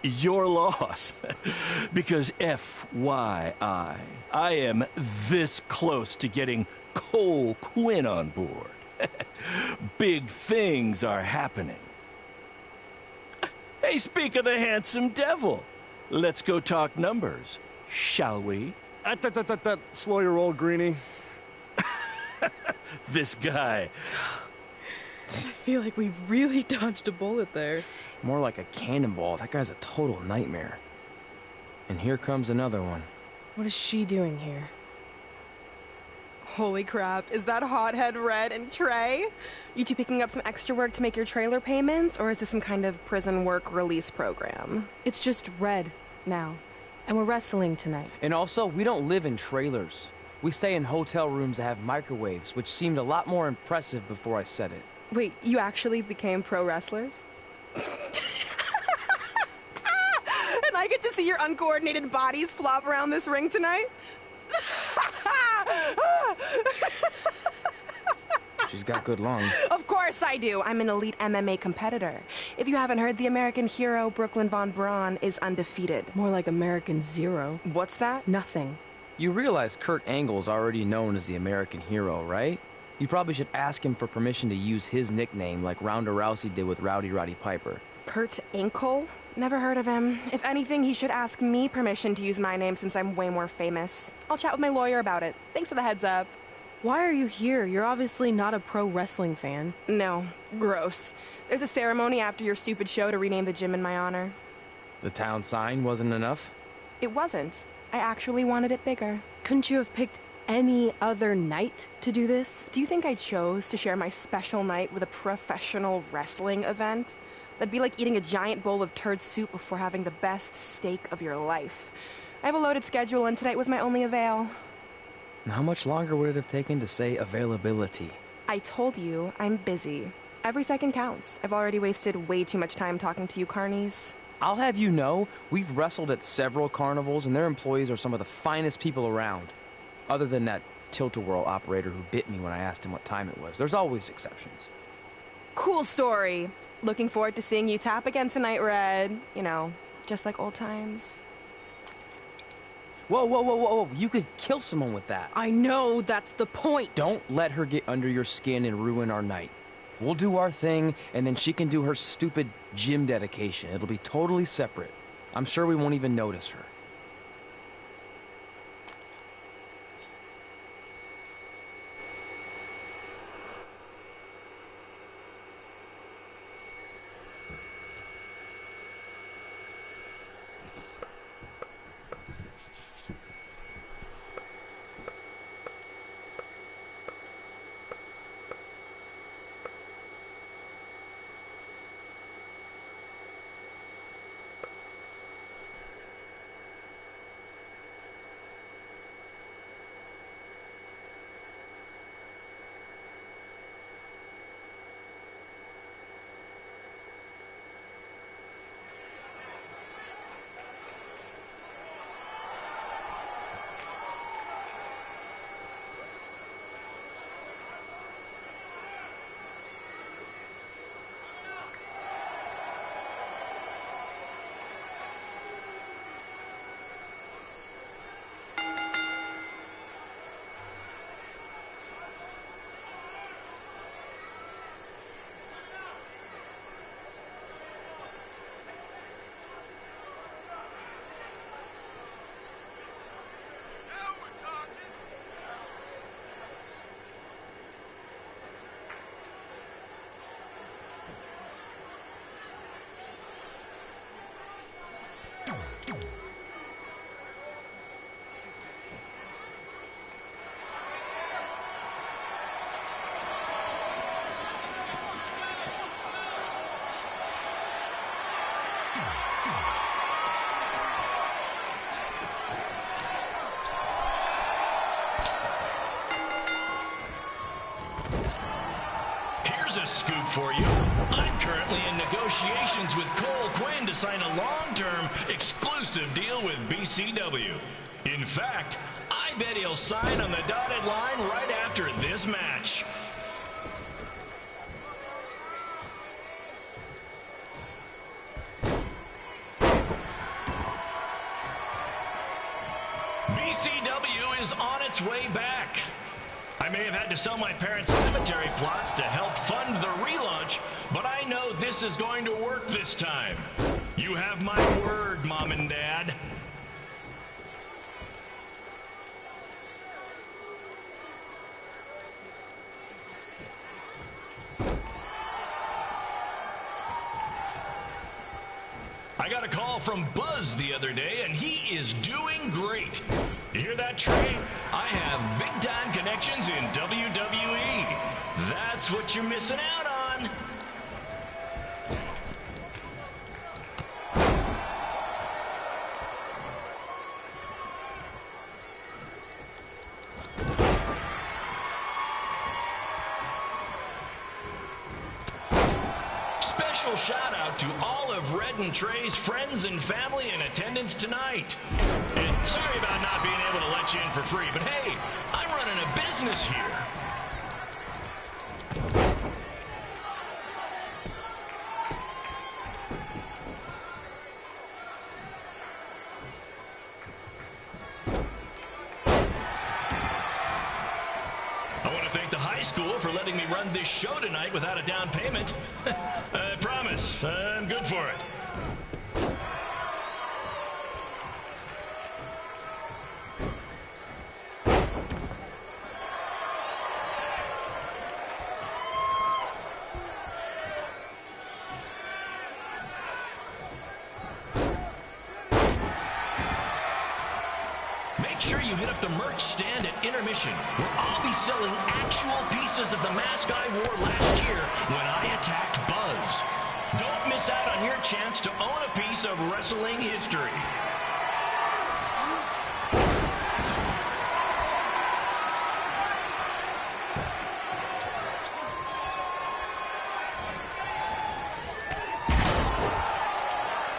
Speaker 12: Your loss. Because FYI, I am this close to getting Cole Quinn on board. Big things are happening. Hey, speak of the handsome devil. Let's go talk numbers, shall we?
Speaker 13: Slow your roll, Greenie.
Speaker 12: This guy.
Speaker 2: I feel like we really dodged a bullet there.
Speaker 6: More like a cannonball. That guy's a total nightmare. And here comes another one.
Speaker 2: What is she doing here?
Speaker 8: Holy crap, is that hothead Red and Trey? You two picking up some extra work to make your trailer payments, or is this some kind of prison work release program?
Speaker 2: It's just Red now, and we're wrestling tonight.
Speaker 6: And also, we don't live in trailers. We stay in hotel rooms that have microwaves, which seemed a lot more impressive before I said it.
Speaker 8: Wait, you actually became pro wrestlers? And I get to see your uncoordinated bodies flop around this ring tonight?
Speaker 6: She's got good lungs.
Speaker 8: Of course I do. I'm an elite MMA competitor. If you haven't heard, the American hero Brooklyn Von Braun is undefeated.
Speaker 2: More like American Zero.
Speaker 8: What's that?
Speaker 2: Nothing.
Speaker 6: You realize Kurt Angle's already known as the American hero, right? You probably should ask him for permission to use his nickname like Ronda Rousey did with Rowdy Roddy Piper.
Speaker 8: Kurt Angle? Never heard of him. If anything, he should ask me permission to use my name since I'm way more famous. I'll chat with my lawyer about it. Thanks for the heads up.
Speaker 2: Why are you here? You're obviously not a pro wrestling fan.
Speaker 8: No. Gross. There's a ceremony after your stupid show to rename the gym in my honor.
Speaker 6: The town sign wasn't enough?
Speaker 8: It wasn't. I actually wanted it bigger.
Speaker 2: Couldn't you have picked any other night to do this?
Speaker 8: Do you think I chose to share my special night with a professional wrestling event? That'd be like eating a giant bowl of turd soup before having the best steak of your life. I have a loaded schedule, and tonight was my only avail.
Speaker 6: And how much longer would it have taken to say availability?
Speaker 8: I told you, I'm busy. Every second counts. I've already wasted way too much time talking to you carnies.
Speaker 6: I'll have you know, we've wrestled at several carnivals, and their employees are some of the finest people around. Other than that tilt-a-whirl operator who bit me when I asked him what time it was. There's always exceptions.
Speaker 8: Cool story. Looking forward to seeing you tap again tonight, Red. You know, just like old times.
Speaker 6: Whoa. You could kill someone with that.
Speaker 2: I know, that's the point.
Speaker 6: Don't let her get under your skin and ruin our night. We'll do our thing, and then she can do her stupid gym dedication. It'll be totally separate. I'm sure we won't even notice her.
Speaker 14: Here's a scoop for you. I'm currently in negotiations with Cole Quinn to sign a long-term exclusive deal with BCW. In fact, I bet he'll sign on the dotted line right after this match. its way back. I may have had to sell my parents' cemetery plots to help fund the relaunch, but I know this is going to work this time. You have my word, Mom and Dad. I got a call from Buzz the other day, and he is doing great. You hear that, Trey? I have big-time connections in WWE. That's what you're missing out on. Special shout out to all of Red and Trey's friends and family in attendance tonight. And sorry about not being able to let you in for free, but hey, I'm running a business here. I want to thank the high school for letting me run this show tonight without a down payment. I promise, I'm good for it. Make sure you hit up the merch stand at intermission, where I'll be selling actual pieces of the mask I wore last year when I attacked Buzz. Don't miss out on your chance to own a piece of wrestling history.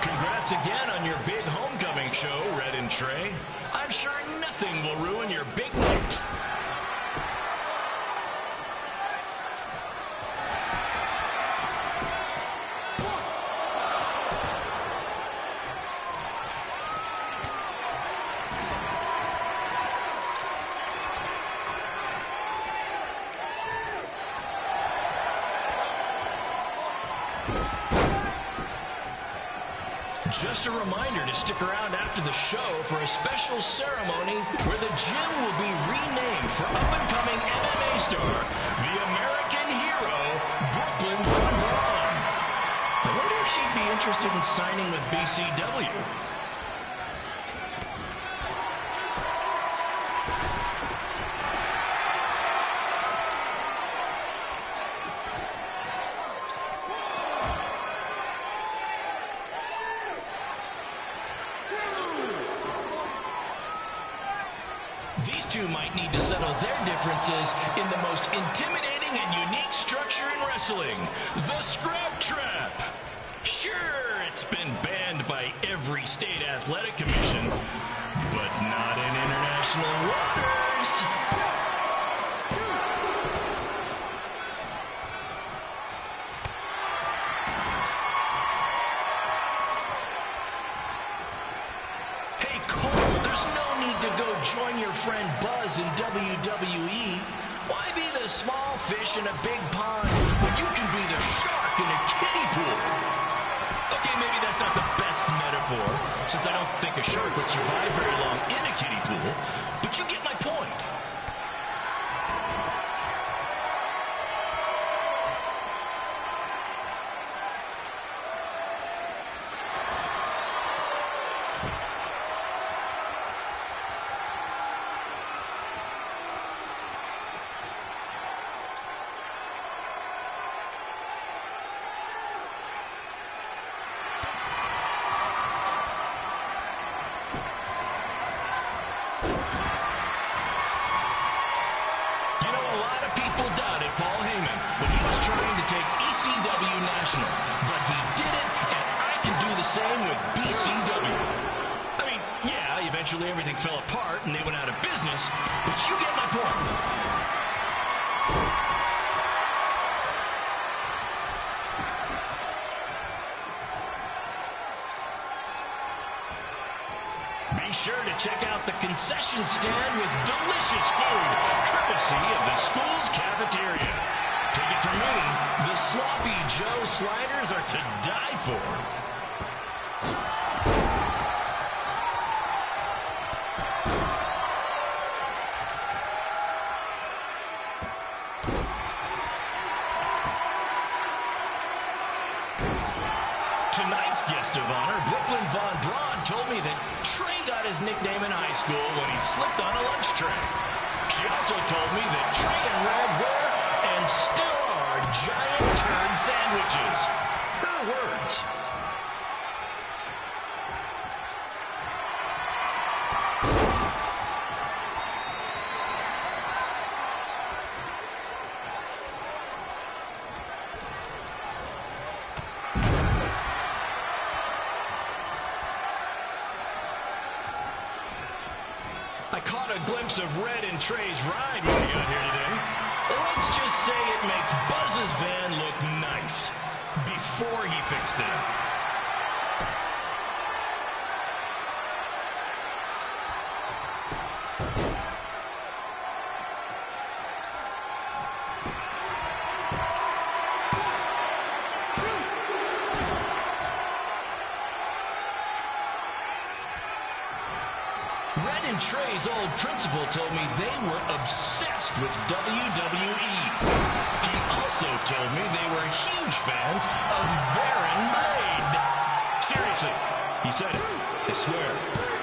Speaker 14: Congrats again on your big homecoming show, Red and Trey. I'm sure nothing will ruin your big night. Just a reminder to stick around after the show for a special ceremony where the gym will be renamed for up-and-coming MMA star, the American hero, Brooklyn Braun. I wonder if she'd be interested in signing with BCW. These two might need to settle their differences in the most intimidating and unique structure in wrestling, the Scrub Trap. Sure, it's been banned by every state athletic commission, but not in international waters. Hey, Cole, there's no need to go join your friend Buzz in WWE. Why be the small fish in a big pond when you can be the shark in a kiddie pool? Okay, maybe that's not the best metaphor, since I don't think a shark would survive very long in a kiddie pool, but you get my point. But he did it, and I can do the same with BCW. I mean, yeah, eventually everything fell apart and they went out of business, but you get my point. Be sure to to check out the concession stand with delicious food, courtesy of the school's cafeteria. Take it from me, the Sloppy Joe sliders are to die for. Tonight's guest of honor, Brooklyn Von Braun, told me that Trey got his nickname in high school when he slipped on a lunch tray. She also told me that Trey and Red were, and still are, giant turd sandwiches. Her words. I caught a glimpse of Red and Trey's ride when we got here today. Let's just say it makes Buzz's van look nice before he fixed it. Red and Trey's old principal told me they were obsessed with WWE. He also told me they were huge fans of Baron Blade. Seriously, he said it. I swear.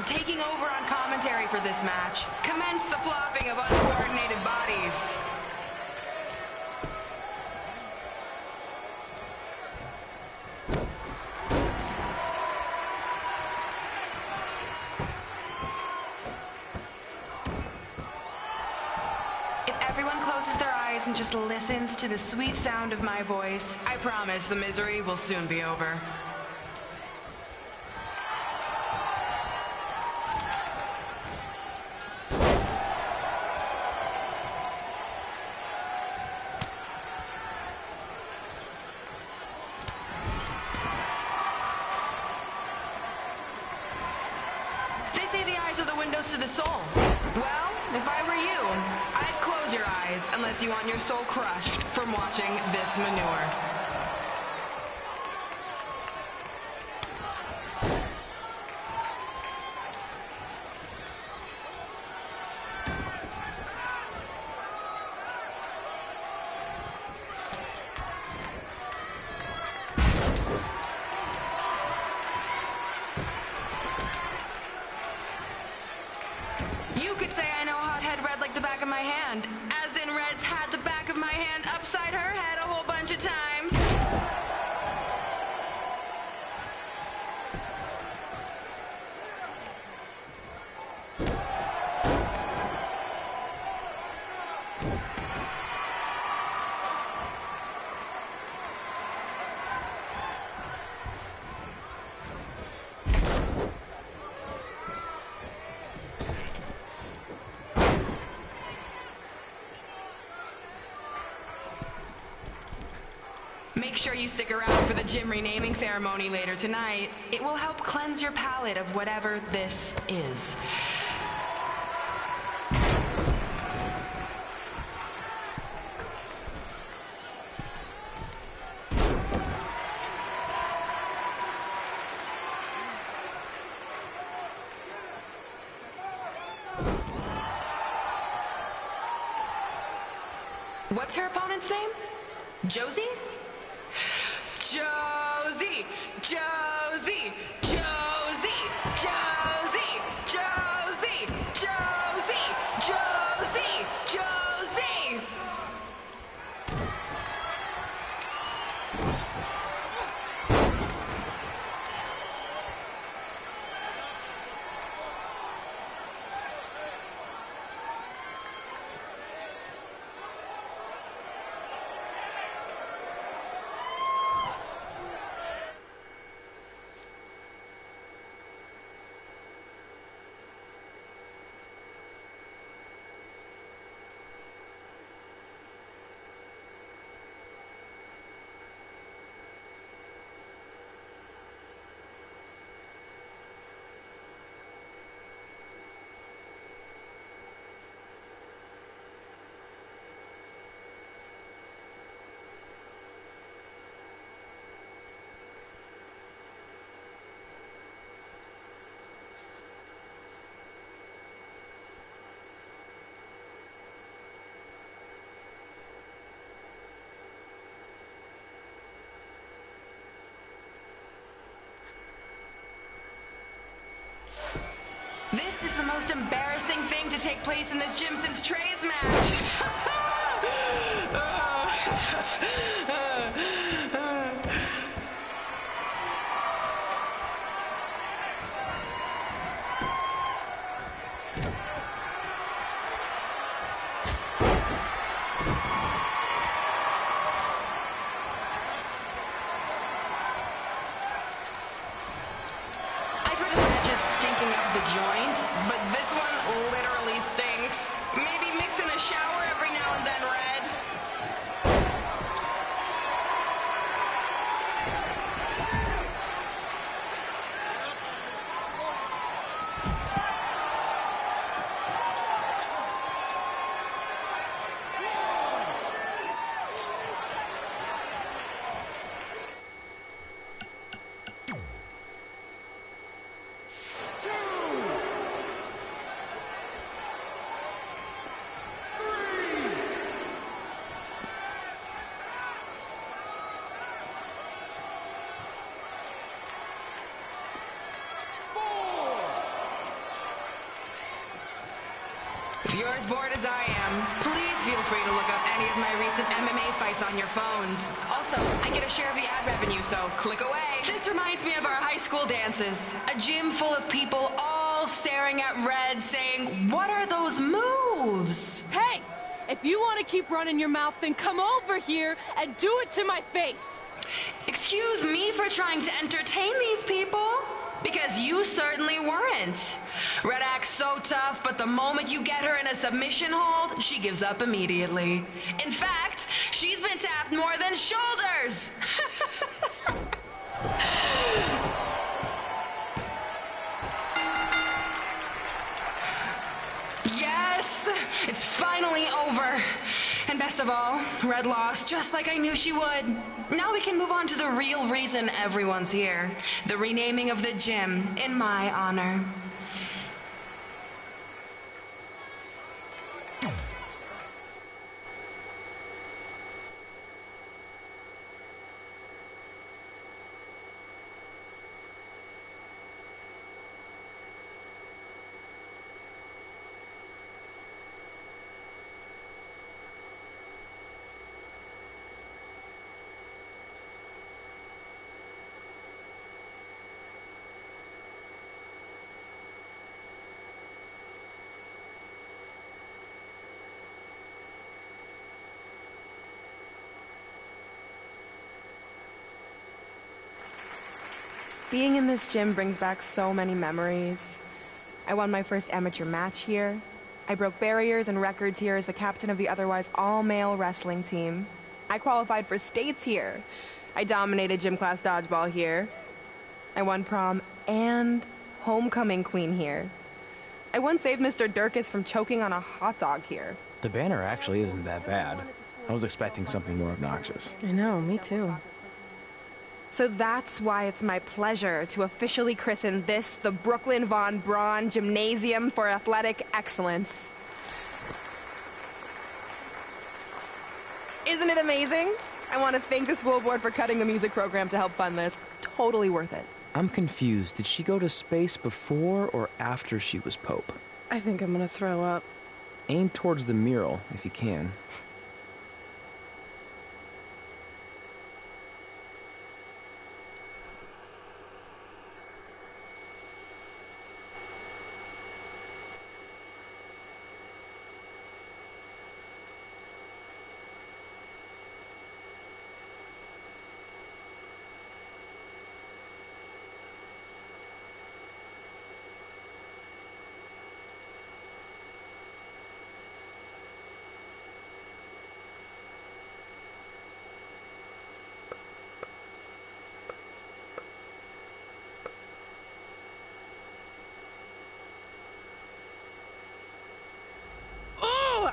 Speaker 8: taking over on commentary for this match. Commence the flopping of uncoordinated bodies. If everyone closes their eyes and just listens to the sweet sound of my voice, I promise the misery will soon be over. the soul. Well, if I were you, I'd close your eyes unless you want your soul crushed from watching this manure. You could say I know Hothead Red like the back of my hand, as in Red's had the back of my hand upside her head a whole bunch of times. Make sure you stick around for the gym renaming ceremony later tonight. It will help cleanse your palate of whatever this is. What's her opponent's name? Josie? Josie! Josie! Josie! Josie! Josie! Josie! Josie! Josie! This is the most embarrassing thing to take place in this gym since Trey's match. I've heard of matches stinking up the joint, but this one literally stinks. Maybe mix in a shower every now and then, Red. If you're as bored as I am, please feel free to look up any of my recent MMA fights on your phones. Also, I get a share of the ad revenue, so click away. This reminds me of our high school dances. A gym full of people all staring at Red saying, "What are those moves?"
Speaker 2: Hey! If you want to keep running your mouth, then come over here and do it to my face.
Speaker 8: Excuse me for trying to entertain these people? Because you certainly weren't. Red acts so tough, but the moment you get her in a submission hold, she gives up immediately. In fact, she's been tapped more than shoulders. First of all, Red lost just like I knew she would. Now we can move on to the real reason everyone's here. The renaming of the gym in my honor. Being in this gym brings back so many memories. I won my first amateur match here. I broke barriers and records here as the captain of the otherwise all-male wrestling team. I qualified for states here. I dominated gym class dodgeball here. I won prom and homecoming queen here. I once saved Mr. Durkis from choking on a hot dog here.
Speaker 15: The banner actually isn't that bad. I was expecting something more obnoxious.
Speaker 2: I know, me too.
Speaker 8: So that's why it's my pleasure to officially christen this the Brooklyn Von Braun Gymnasium for Athletic Excellence. Isn't it amazing? I want to thank the school board for cutting the music program to help fund this. Totally worth it.
Speaker 15: I'm confused. Did she go to space before or after she was Pope?
Speaker 2: I think I'm gonna throw up.
Speaker 15: Aim towards the mural, if you can.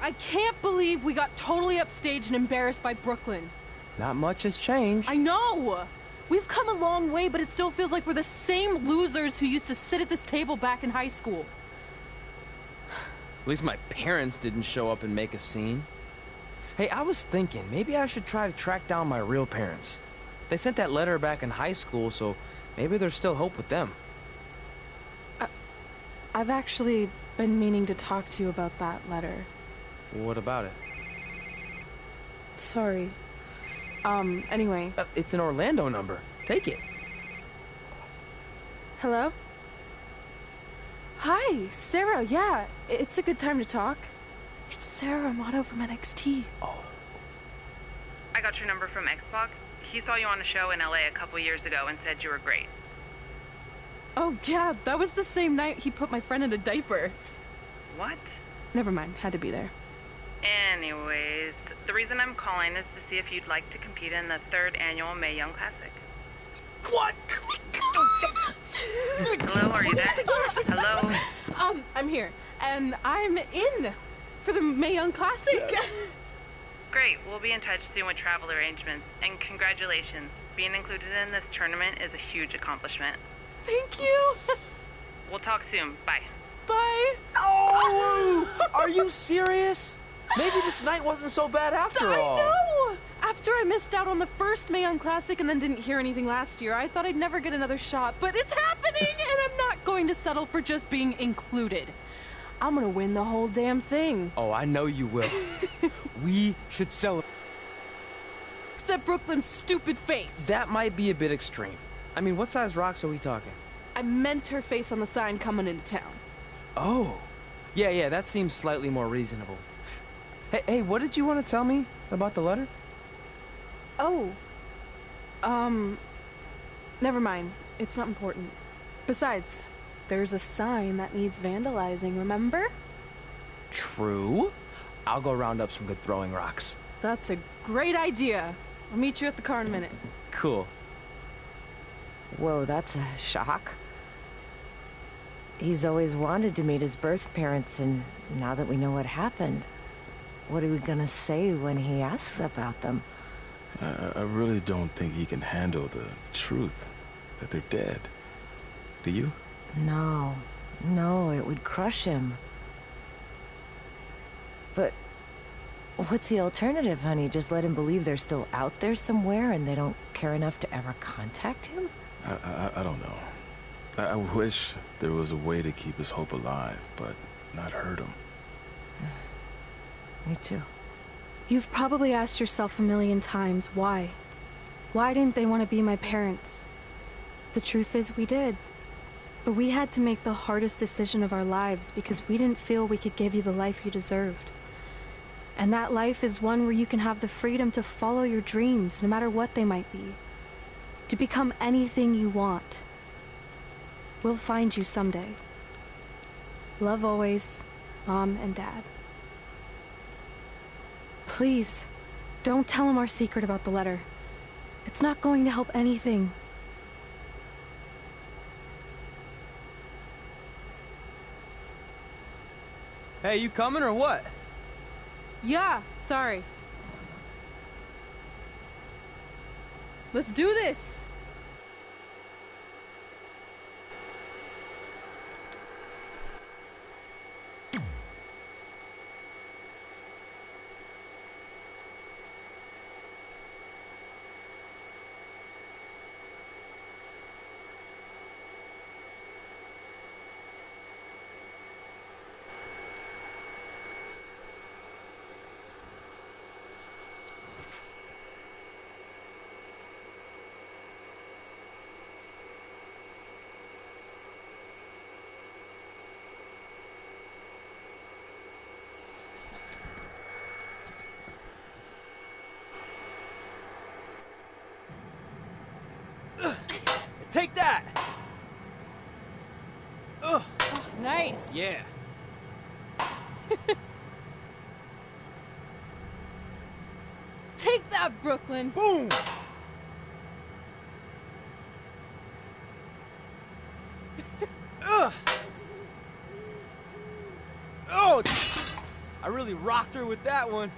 Speaker 2: I can't believe we got totally upstaged and embarrassed by Brooklyn.
Speaker 15: Not much has changed.
Speaker 2: I know! We've come a long way, but it still feels like we're the same losers who used to sit at this table back in high school.
Speaker 6: At least my parents didn't show up and make a scene. Hey, I was thinking, maybe I should try to track down my real parents. They sent that letter back in high school, so maybe there's still hope with them.
Speaker 2: I've actually been meaning to talk to you about that letter.
Speaker 6: What about it?
Speaker 2: Sorry. Anyway.
Speaker 6: It's an Orlando number. Take it.
Speaker 2: Hello? Hi, Sarah, yeah. It's a good time to talk. It's Sarah Amato from NXT.
Speaker 6: Oh.
Speaker 16: I got your number from Xbox. He saw you on a show in LA a couple years ago and said you were great.
Speaker 2: Oh, yeah, that was the same night he put my friend in a diaper.
Speaker 16: What?
Speaker 2: Never mind, had to be there.
Speaker 16: Anyways, the reason I'm calling is to see if you'd like to compete in the 3rd annual Mae Young Classic.
Speaker 6: What?
Speaker 16: Hello, are you there? Hello?
Speaker 2: I'm here, and I'm in for the Mae Young Classic.
Speaker 16: Great, we'll be in touch soon with travel arrangements, and congratulations. Being included in this tournament is a huge accomplishment.
Speaker 2: Thank you.
Speaker 16: We'll talk soon. Bye.
Speaker 2: Bye.
Speaker 6: Oh! Are you serious? Maybe this night wasn't so bad after all.
Speaker 2: I know! After I missed out on the first Mae Young Classic and then didn't hear anything last year, I thought I'd never get another shot. But it's happening, and I'm not going to settle for just being included. I'm gonna win the whole damn thing.
Speaker 6: Oh, I know you will. We should celebrate.
Speaker 2: Except Brooklyn's stupid face.
Speaker 6: That might be a bit extreme. I mean, what size rocks are we talking?
Speaker 2: I meant her face on the sign coming into town.
Speaker 6: Oh. Yeah, that seems slightly more reasonable. Hey, what did you want to tell me about the letter?
Speaker 2: Oh. Never mind. It's not important. Besides, there's a sign that needs vandalizing, remember?
Speaker 6: True. I'll go round up some good throwing rocks.
Speaker 2: That's a great idea. I'll meet you at the car in a minute.
Speaker 6: Cool.
Speaker 17: Whoa, that's a shock. He's always wanted to meet his birth parents, and now that we know what happened, What are we gonna say when he asks about them?
Speaker 18: I really don't think he can handle the truth, that they're dead. Do you?
Speaker 17: No, it would crush him. But what's the alternative, honey? Just let him believe they're still out there somewhere and they don't care enough to ever contact him?
Speaker 18: I don't know. I wish there was a way to keep his hope alive, but not hurt him.
Speaker 17: Me too.
Speaker 2: You've probably asked yourself a million times, why? Why didn't they want to be my parents? The truth is, we did. But we had to make the hardest decision of our lives because we didn't feel we could give you the life you deserved. And that life is one where you can have the freedom to follow your dreams, no matter what they might be. To become anything you want. We'll find you someday. Love always, Mom and Dad. Please, don't tell him our secret about the letter. It's not going to help anything.
Speaker 6: Hey, you coming or what?
Speaker 2: Yeah, sorry. Let's do this!
Speaker 6: Take that! Ugh.
Speaker 2: Oh, nice!
Speaker 6: Yeah.
Speaker 2: Take that, Brooklyn!
Speaker 6: Boom! Ugh! Oh! I really rocked her with that one.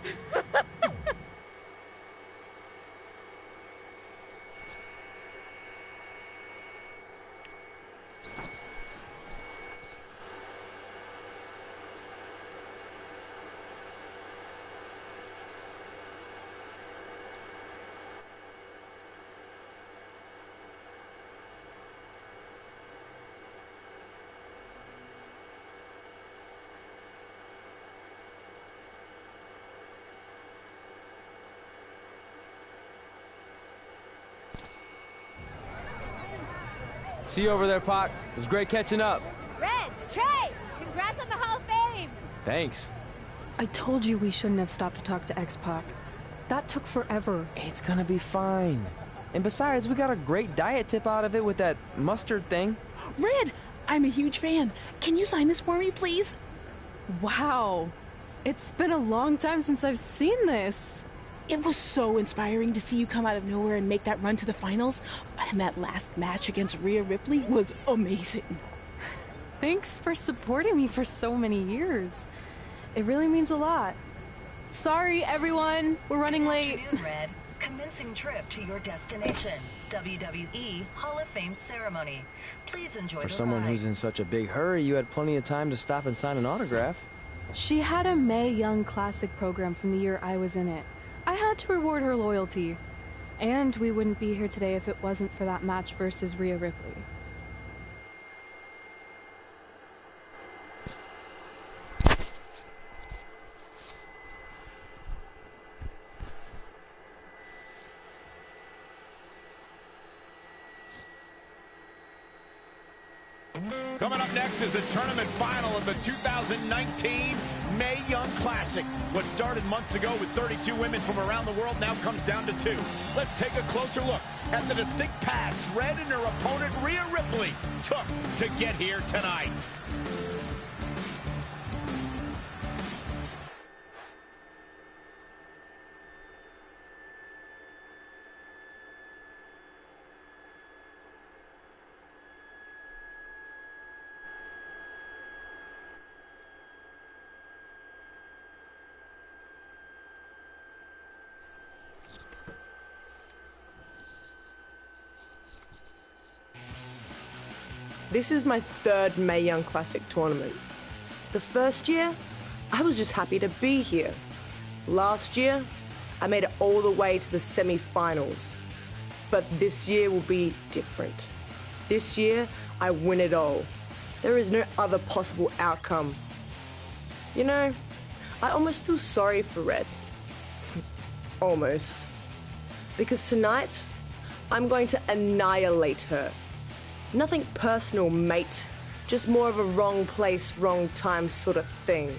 Speaker 6: See you over there, Pac. It was great catching up.
Speaker 19: Red, Trey, congrats on the Hall of Fame.
Speaker 6: Thanks.
Speaker 2: I told you we shouldn't have stopped to talk to X-Pac. That took forever.
Speaker 15: It's gonna be fine. And besides, we got a great diet tip out of it with that mustard thing.
Speaker 19: Red, I'm a huge fan. Can you sign this for me, please?
Speaker 2: Wow. It's been a long time since I've seen this.
Speaker 19: It was so inspiring to see you come out of nowhere and make that run to the finals. And that last match against Rhea Ripley was amazing.
Speaker 2: Thanks for supporting me for so many years. It really means a lot. Sorry, everyone. We're running late.
Speaker 20: Good afternoon, Red. Commencing trip to your destination. WWE Hall of Fame ceremony. Please enjoy
Speaker 15: For
Speaker 20: the
Speaker 15: someone
Speaker 20: ride.
Speaker 15: who's in such a big hurry, you had plenty of time to stop and sign an autograph.
Speaker 2: She had a Mae Young Classic program from the year I was in it. I had to reward her loyalty. And we wouldn't be here today if it wasn't for that match versus Rhea Ripley.
Speaker 21: Coming up next is the tournament final of the 2019 Mae Young Classic. What started months ago with 32 women from around the world now comes down to 2. Let's take a closer look at the distinct paths Red and her opponent Rhea Ripley took to get here tonight.
Speaker 3: This is my third Mae Young Classic tournament. The first year, I was just happy to be here. Last year, I made it all the way to the semi-finals. But this year will be different. This year, I win it all. There is no other possible outcome. You know, I almost feel sorry for Red. Almost. Because tonight, I'm going to annihilate her. Nothing personal, mate. Just more of a wrong place, wrong time sort of thing.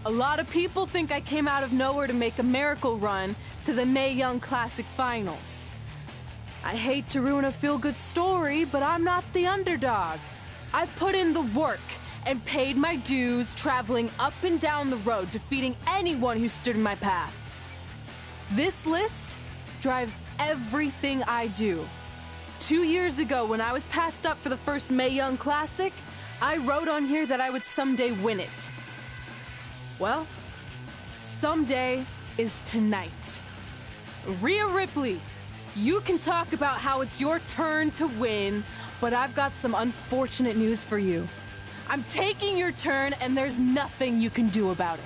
Speaker 2: A lot of people think I came out of nowhere to make a miracle run to the Mae Young Classic Finals. I hate to ruin a feel-good story, but I'm not the underdog. I've put in the work and paid my dues traveling up and down the road, defeating anyone who stood in my path. This list drives everything I do. 2 years ago, when I was passed up for the first Mae Young Classic, I wrote on here that I would someday win it. Well, someday is tonight. Rhea Ripley, you can talk about how it's your turn to win, but I've got some unfortunate news for you. I'm taking your turn, and there's nothing you can do about it.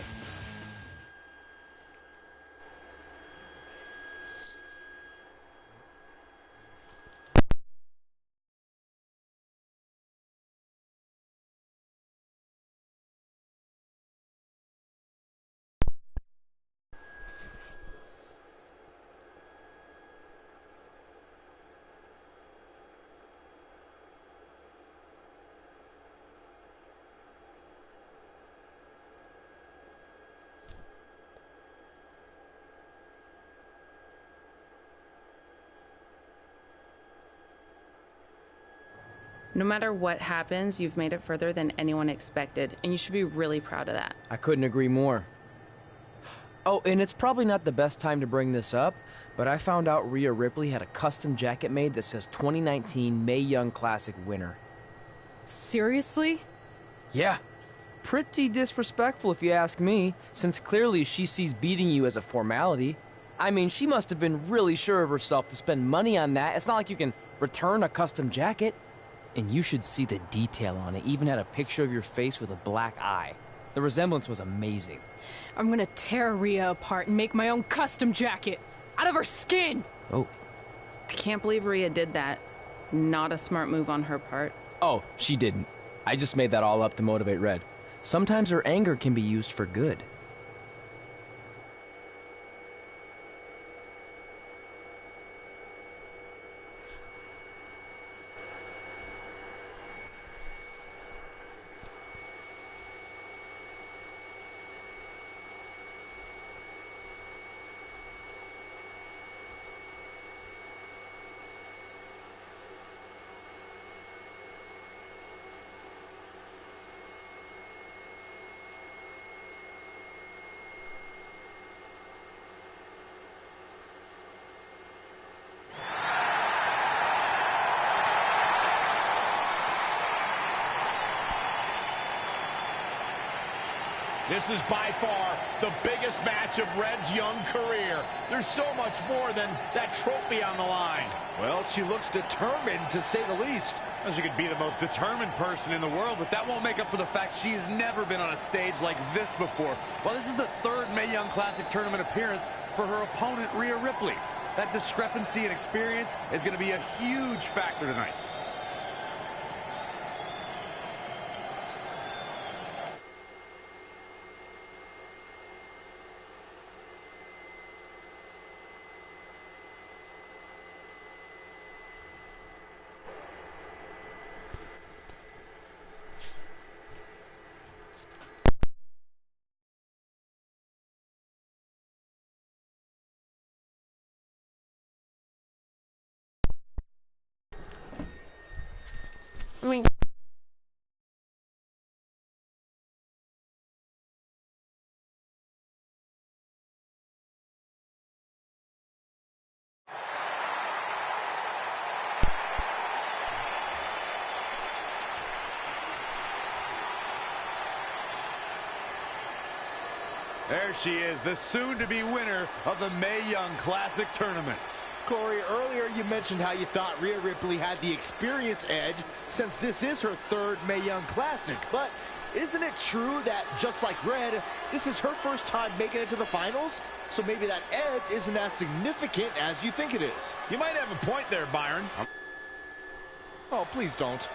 Speaker 16: No matter what happens, you've made it further than anyone expected, and you should be really proud of that.
Speaker 15: I couldn't agree more. Oh, and it's probably not the best time to bring this up, but I found out Rhea Ripley had a custom jacket made that says 2019 Mae Young Classic winner.
Speaker 2: Seriously?
Speaker 15: Yeah. Pretty disrespectful if you ask me, since clearly she sees beating you as a formality. I mean, she must have been really sure of herself to spend money on that. It's not like you can return a custom jacket. And you should see the detail on it. Even had a picture of your face with a black eye. The resemblance was amazing.
Speaker 2: I'm gonna tear Rhea apart and make my own custom jacket out of her skin!
Speaker 15: Oh.
Speaker 16: I can't believe Rhea did that. Not a smart move on her part.
Speaker 15: Oh, she didn't. I just made that all up to motivate Red. Sometimes her anger can be used for good.
Speaker 21: This is by far the biggest match of Red's young career. There's so much more than that trophy on the line. Well, she looks determined, to say the least. Well, she could be the most determined person in the world, but that won't make up for the fact she has never been on a stage like this before. Well, this is the third Mae Young Classic tournament appearance for her opponent, Rhea Ripley. That discrepancy in experience is going to be a huge factor tonight. There she is, the soon-to-be winner of the Mae Young Classic tournament.
Speaker 5: Corey, earlier you mentioned how you thought Rhea Ripley had the experience edge since this is her third Mae Young Classic. But isn't it true that, just like Red, this is her first time making it to the finals? So maybe that edge isn't as significant as you think it is.
Speaker 21: You might have a point there, Byron.
Speaker 5: Oh, please don't.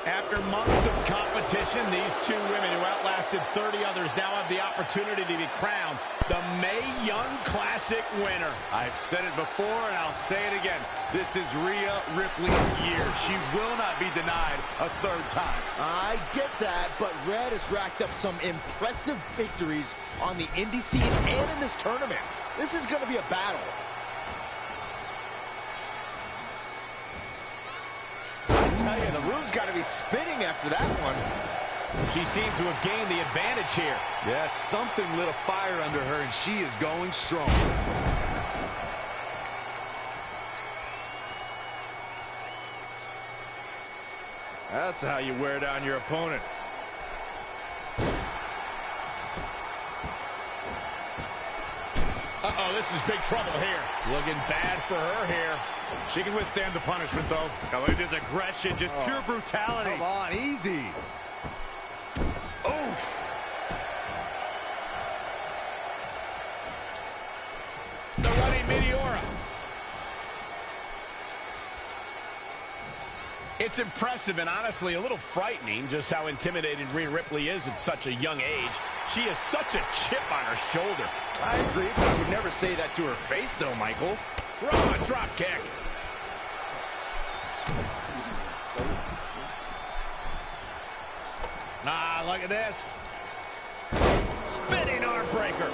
Speaker 21: After months of competition, these two women who outlasted 30 others now have the opportunity to be crowned the Mae Young Classic winner. I've said it before and I'll say it again. This is Rhea Ripley's year. She will not be denied a third time.
Speaker 5: I get that, but Red has racked up some impressive victories on the indie scene and in this tournament. This is going to be a battle. I tell you, the room's got to be spinning after that one.
Speaker 21: She seems to have gained the advantage here.
Speaker 22: Yes, something lit a fire under her, and she is going strong.
Speaker 21: That's how you wear down your opponent. Uh-oh, this is big trouble here. Looking bad for her here. She can withstand the punishment, though. Oh, it is aggression, just pure brutality.
Speaker 22: Come on, easy. Oof.
Speaker 21: The running Meteora. It's impressive and honestly a little frightening just how intimidated Rhea Ripley is at such a young age. She has such a chip on her shoulder.
Speaker 5: I agree, but I would never say that to her face, though, Michael.
Speaker 21: Raw drop kick. Ah, look at this. Spinning arm breaker.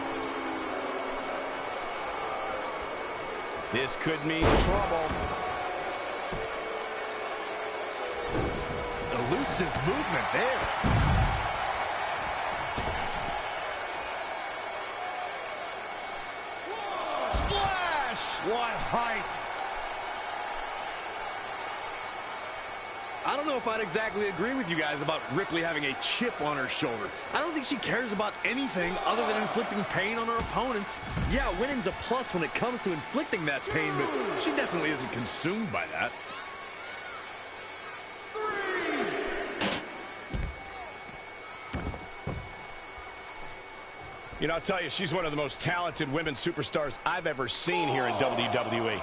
Speaker 21: This could mean trouble.
Speaker 5: Elusive movement there.
Speaker 21: Splash!
Speaker 22: What height! I don't know if I'd exactly agree with you guys about Ripley having a chip on her shoulder. I don't think she cares about anything other than inflicting pain on her opponents. Yeah, winning's a plus when it comes to inflicting that pain, but she definitely isn't consumed by that.
Speaker 21: You know, I'll tell you, she's one of the most talented women superstars I've ever seen here in WWE.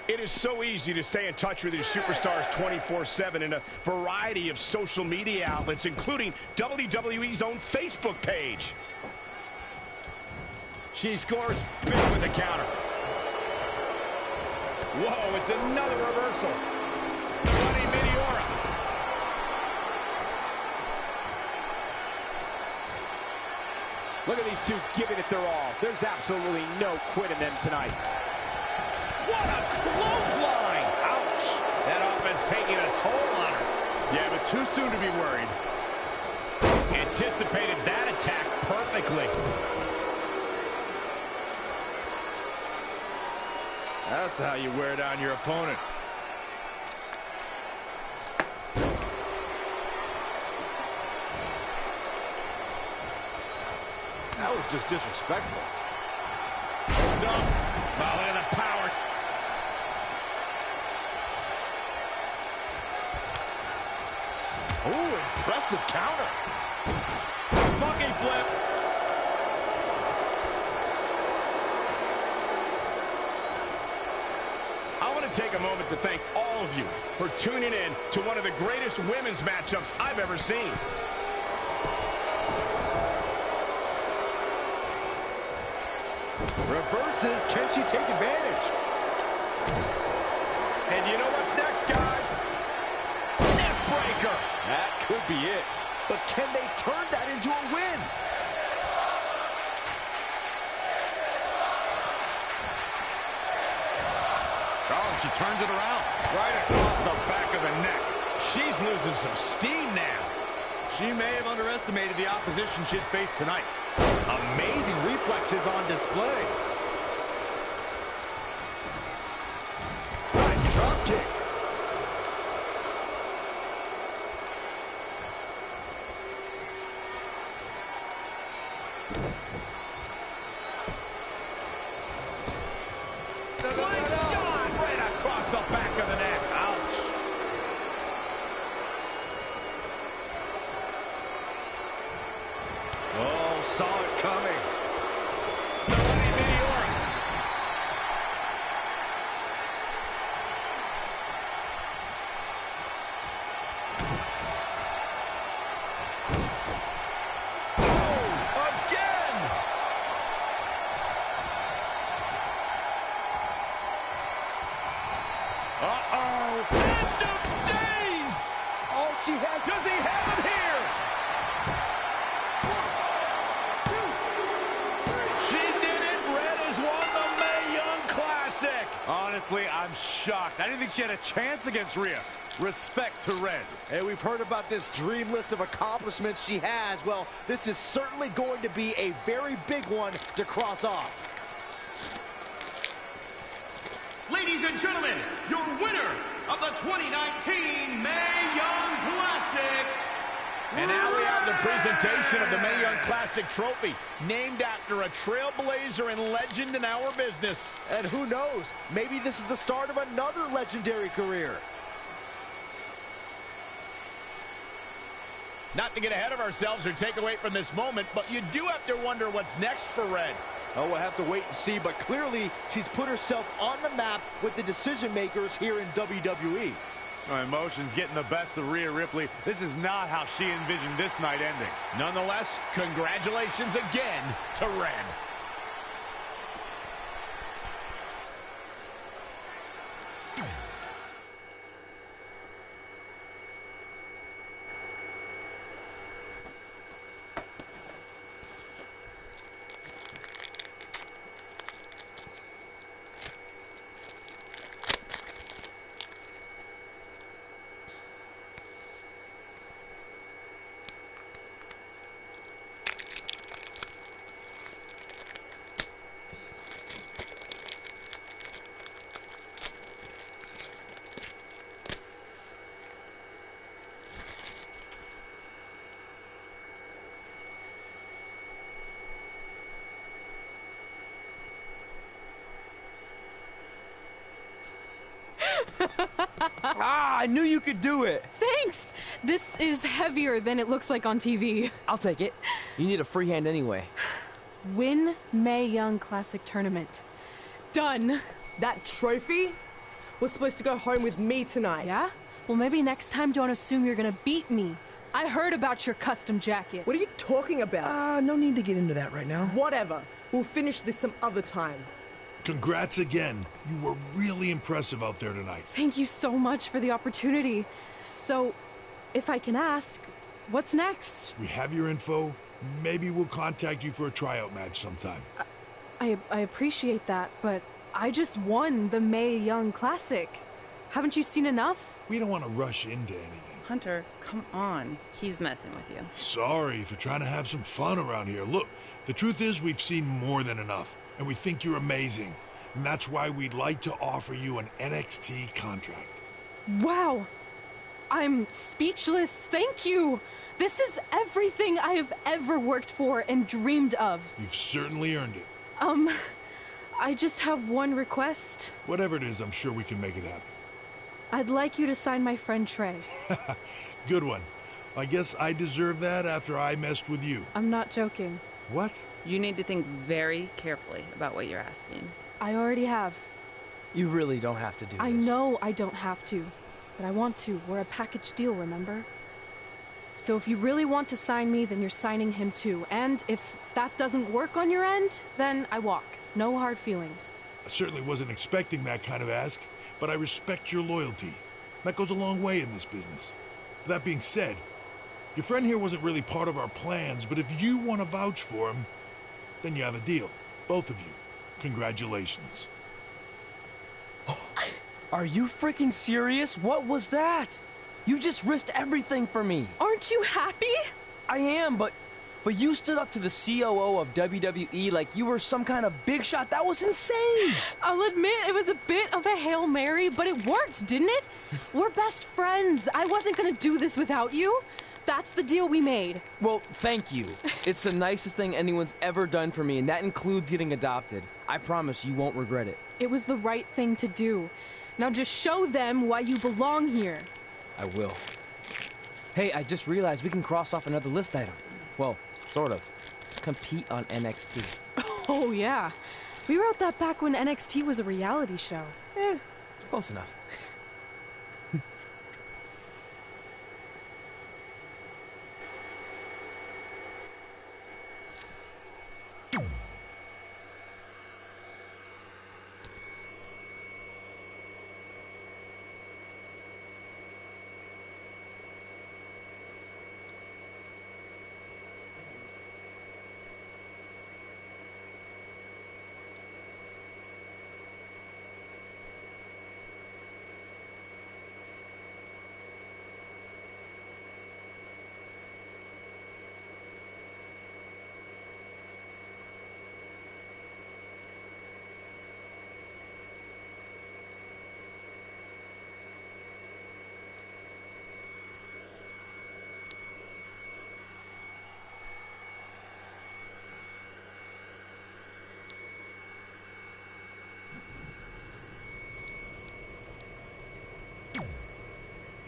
Speaker 21: It is so easy to stay in touch with these superstars 24/7 in a variety of social media outlets, including WWE's own Facebook page. She scores big with the counter. Whoa, it's another reversal. The running Meteora.
Speaker 5: Look at these two giving it their all. There's absolutely no quit in them tonight.
Speaker 21: What a clothesline! Ouch! That offense taking a toll on her.
Speaker 22: Yeah, but too soon to be worried.
Speaker 21: Anticipated that attack perfectly. That's how you wear down your opponent.
Speaker 5: That was just disrespectful.
Speaker 21: Dump. Oh, look at the power.
Speaker 5: Ooh, impressive counter.
Speaker 21: Monkey flip. I want to take a moment to thank all of you for tuning in to one of the greatest women's matchups I've ever seen.
Speaker 5: Reverses. Can she take advantage?
Speaker 21: And you know what's next, guys? Neck breaker.
Speaker 5: That could be it. But can they turn that into a win?
Speaker 21: Oh, she turns it around. Right across the back of the neck. She's losing some steam now.
Speaker 5: She may have underestimated the opposition she'd face tonight. Amazing reflexes on display. Nice drop kick.
Speaker 21: Slingshot right across the back of the neck. Ouch.
Speaker 5: Oh, saw it coming.
Speaker 21: The running Meteora.
Speaker 5: Oh, again!
Speaker 21: Uh-oh. End of days!
Speaker 5: All she has.
Speaker 21: Does he have him here? She did it. Red has won the Mae Young Classic.
Speaker 22: Honestly, I'm shocked. I didn't think she had a chance against Rhea. Respect to Red.
Speaker 5: Hey, we've heard about this dream list of accomplishments she has. Well, this is certainly going to be a very big one to cross off.
Speaker 4: Ladies and gentlemen, your winner of the 2019 Mae Young Classic.
Speaker 21: And now we have the presentation of the Mae Young Classic trophy, named after a trailblazer and legend in our business.
Speaker 5: And who knows, maybe this is the start of another legendary career.
Speaker 21: Not to get ahead of ourselves or take away from this moment, but you do have to wonder what's next for Red.
Speaker 5: Oh, we'll have to wait and see, but clearly she's put herself on the map with the decision makers here in WWE.
Speaker 22: My emotions getting the best of Rhea Ripley. This is not how she envisioned this night ending.
Speaker 21: Nonetheless, congratulations again to Red.
Speaker 15: I knew you could do it.
Speaker 2: Thanks! This is heavier than it looks like on TV.
Speaker 15: I'll take it. You need a free hand anyway.
Speaker 2: Win Mae Young Classic Tournament. Done.
Speaker 3: That trophy was supposed to go home with me tonight.
Speaker 2: Yeah? Well, maybe next time don't assume you're gonna beat me. I heard about your custom jacket.
Speaker 3: What are you talking about?
Speaker 15: No need to get into that right now.
Speaker 3: Whatever. We'll finish this some other time.
Speaker 7: Congrats again. You were really impressive out there tonight.
Speaker 2: Thank you so much for the opportunity. So, if I can ask, what's next?
Speaker 7: We have your info. Maybe we'll contact you for a tryout match sometime.
Speaker 2: I appreciate that, but I just won the Mae Young Classic. Haven't you seen enough?
Speaker 7: We don't want to rush into anything.
Speaker 16: Hunter, come on. He's messing with you.
Speaker 7: Sorry for trying to have some fun around here. Look, the truth is we've seen more than enough, and we think you're amazing. And that's why we'd like to offer you an NXT contract.
Speaker 2: Wow! I'm speechless. Thank you! This is everything I have ever worked for and dreamed of.
Speaker 7: You've certainly earned it.
Speaker 2: I just have one request.
Speaker 7: Whatever it is, I'm sure we can make it happen.
Speaker 2: I'd like you to sign my friend Trey.
Speaker 7: Good one. I guess I deserve that after I messed with you.
Speaker 2: I'm not joking.
Speaker 7: What?
Speaker 16: You need to think very carefully about what you're asking.
Speaker 2: I already have.
Speaker 15: You really don't have to do this.
Speaker 2: I know I don't have to, but I want to. We're a package deal, remember? So if you really want to sign me, then you're signing him too. And if that doesn't work on your end, then I walk. No hard feelings.
Speaker 7: I certainly wasn't expecting that kind of ask, but I respect your loyalty. That goes a long way in this business. That being said, your friend here wasn't really part of our plans, but if you want to vouch for him, then you have a deal. Both of you. Congratulations.
Speaker 6: Are you freaking serious? What was that? You just risked everything for me.
Speaker 2: Aren't you happy?
Speaker 6: I am, but you stood up to the COO of WWE like you were some kind of big shot. That was insane.
Speaker 2: I'll admit it was a bit of a Hail Mary, but it worked, didn't it? We're best friends. I wasn't gonna do this without you. That's the deal we made.
Speaker 6: Well, thank you. It's the nicest thing anyone's ever done for me, and that includes getting adopted. I promise you won't regret it.
Speaker 2: It was the right thing to do. Now just show them why you belong here.
Speaker 6: I will. Hey, I just realized we can cross off another list item. Well, sort of. Compete on NXT.
Speaker 2: Oh, yeah. We wrote that back when NXT was a reality show.
Speaker 6: It's close enough.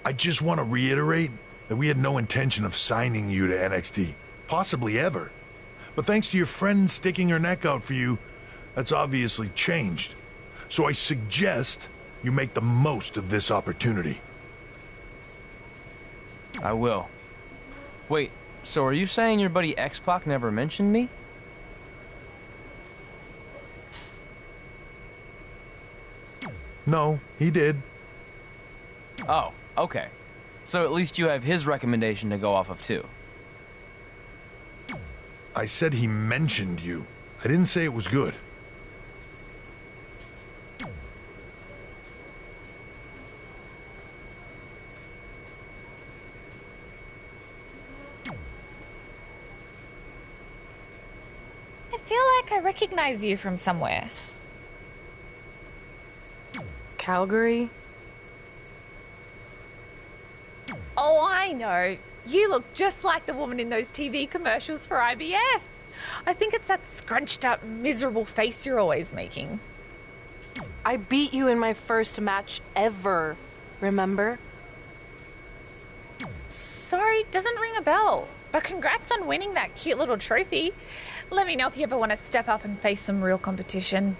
Speaker 7: I just want to reiterate that we had no intention of signing you to NXT, possibly ever. But thanks to your friend sticking her neck out for you, that's obviously changed. So I suggest you make the most of this opportunity.
Speaker 15: I will. Wait, so are you saying your buddy X-Pac never mentioned me?
Speaker 7: No, he did.
Speaker 15: Oh, okay. So at least you have his recommendation to go off of too.
Speaker 7: I said he mentioned you. I didn't say it was good.
Speaker 1: I feel like I recognize you from somewhere.
Speaker 2: Calgary?
Speaker 1: Oh, I know. You look just like the woman in those TV commercials for IBS. I think it's that scrunched up, miserable face you're always making.
Speaker 2: I beat you in my first match ever, remember?
Speaker 1: Sorry, doesn't ring a bell. But congrats on winning that cute little trophy. Let me know if you ever want to step up and face some real competition.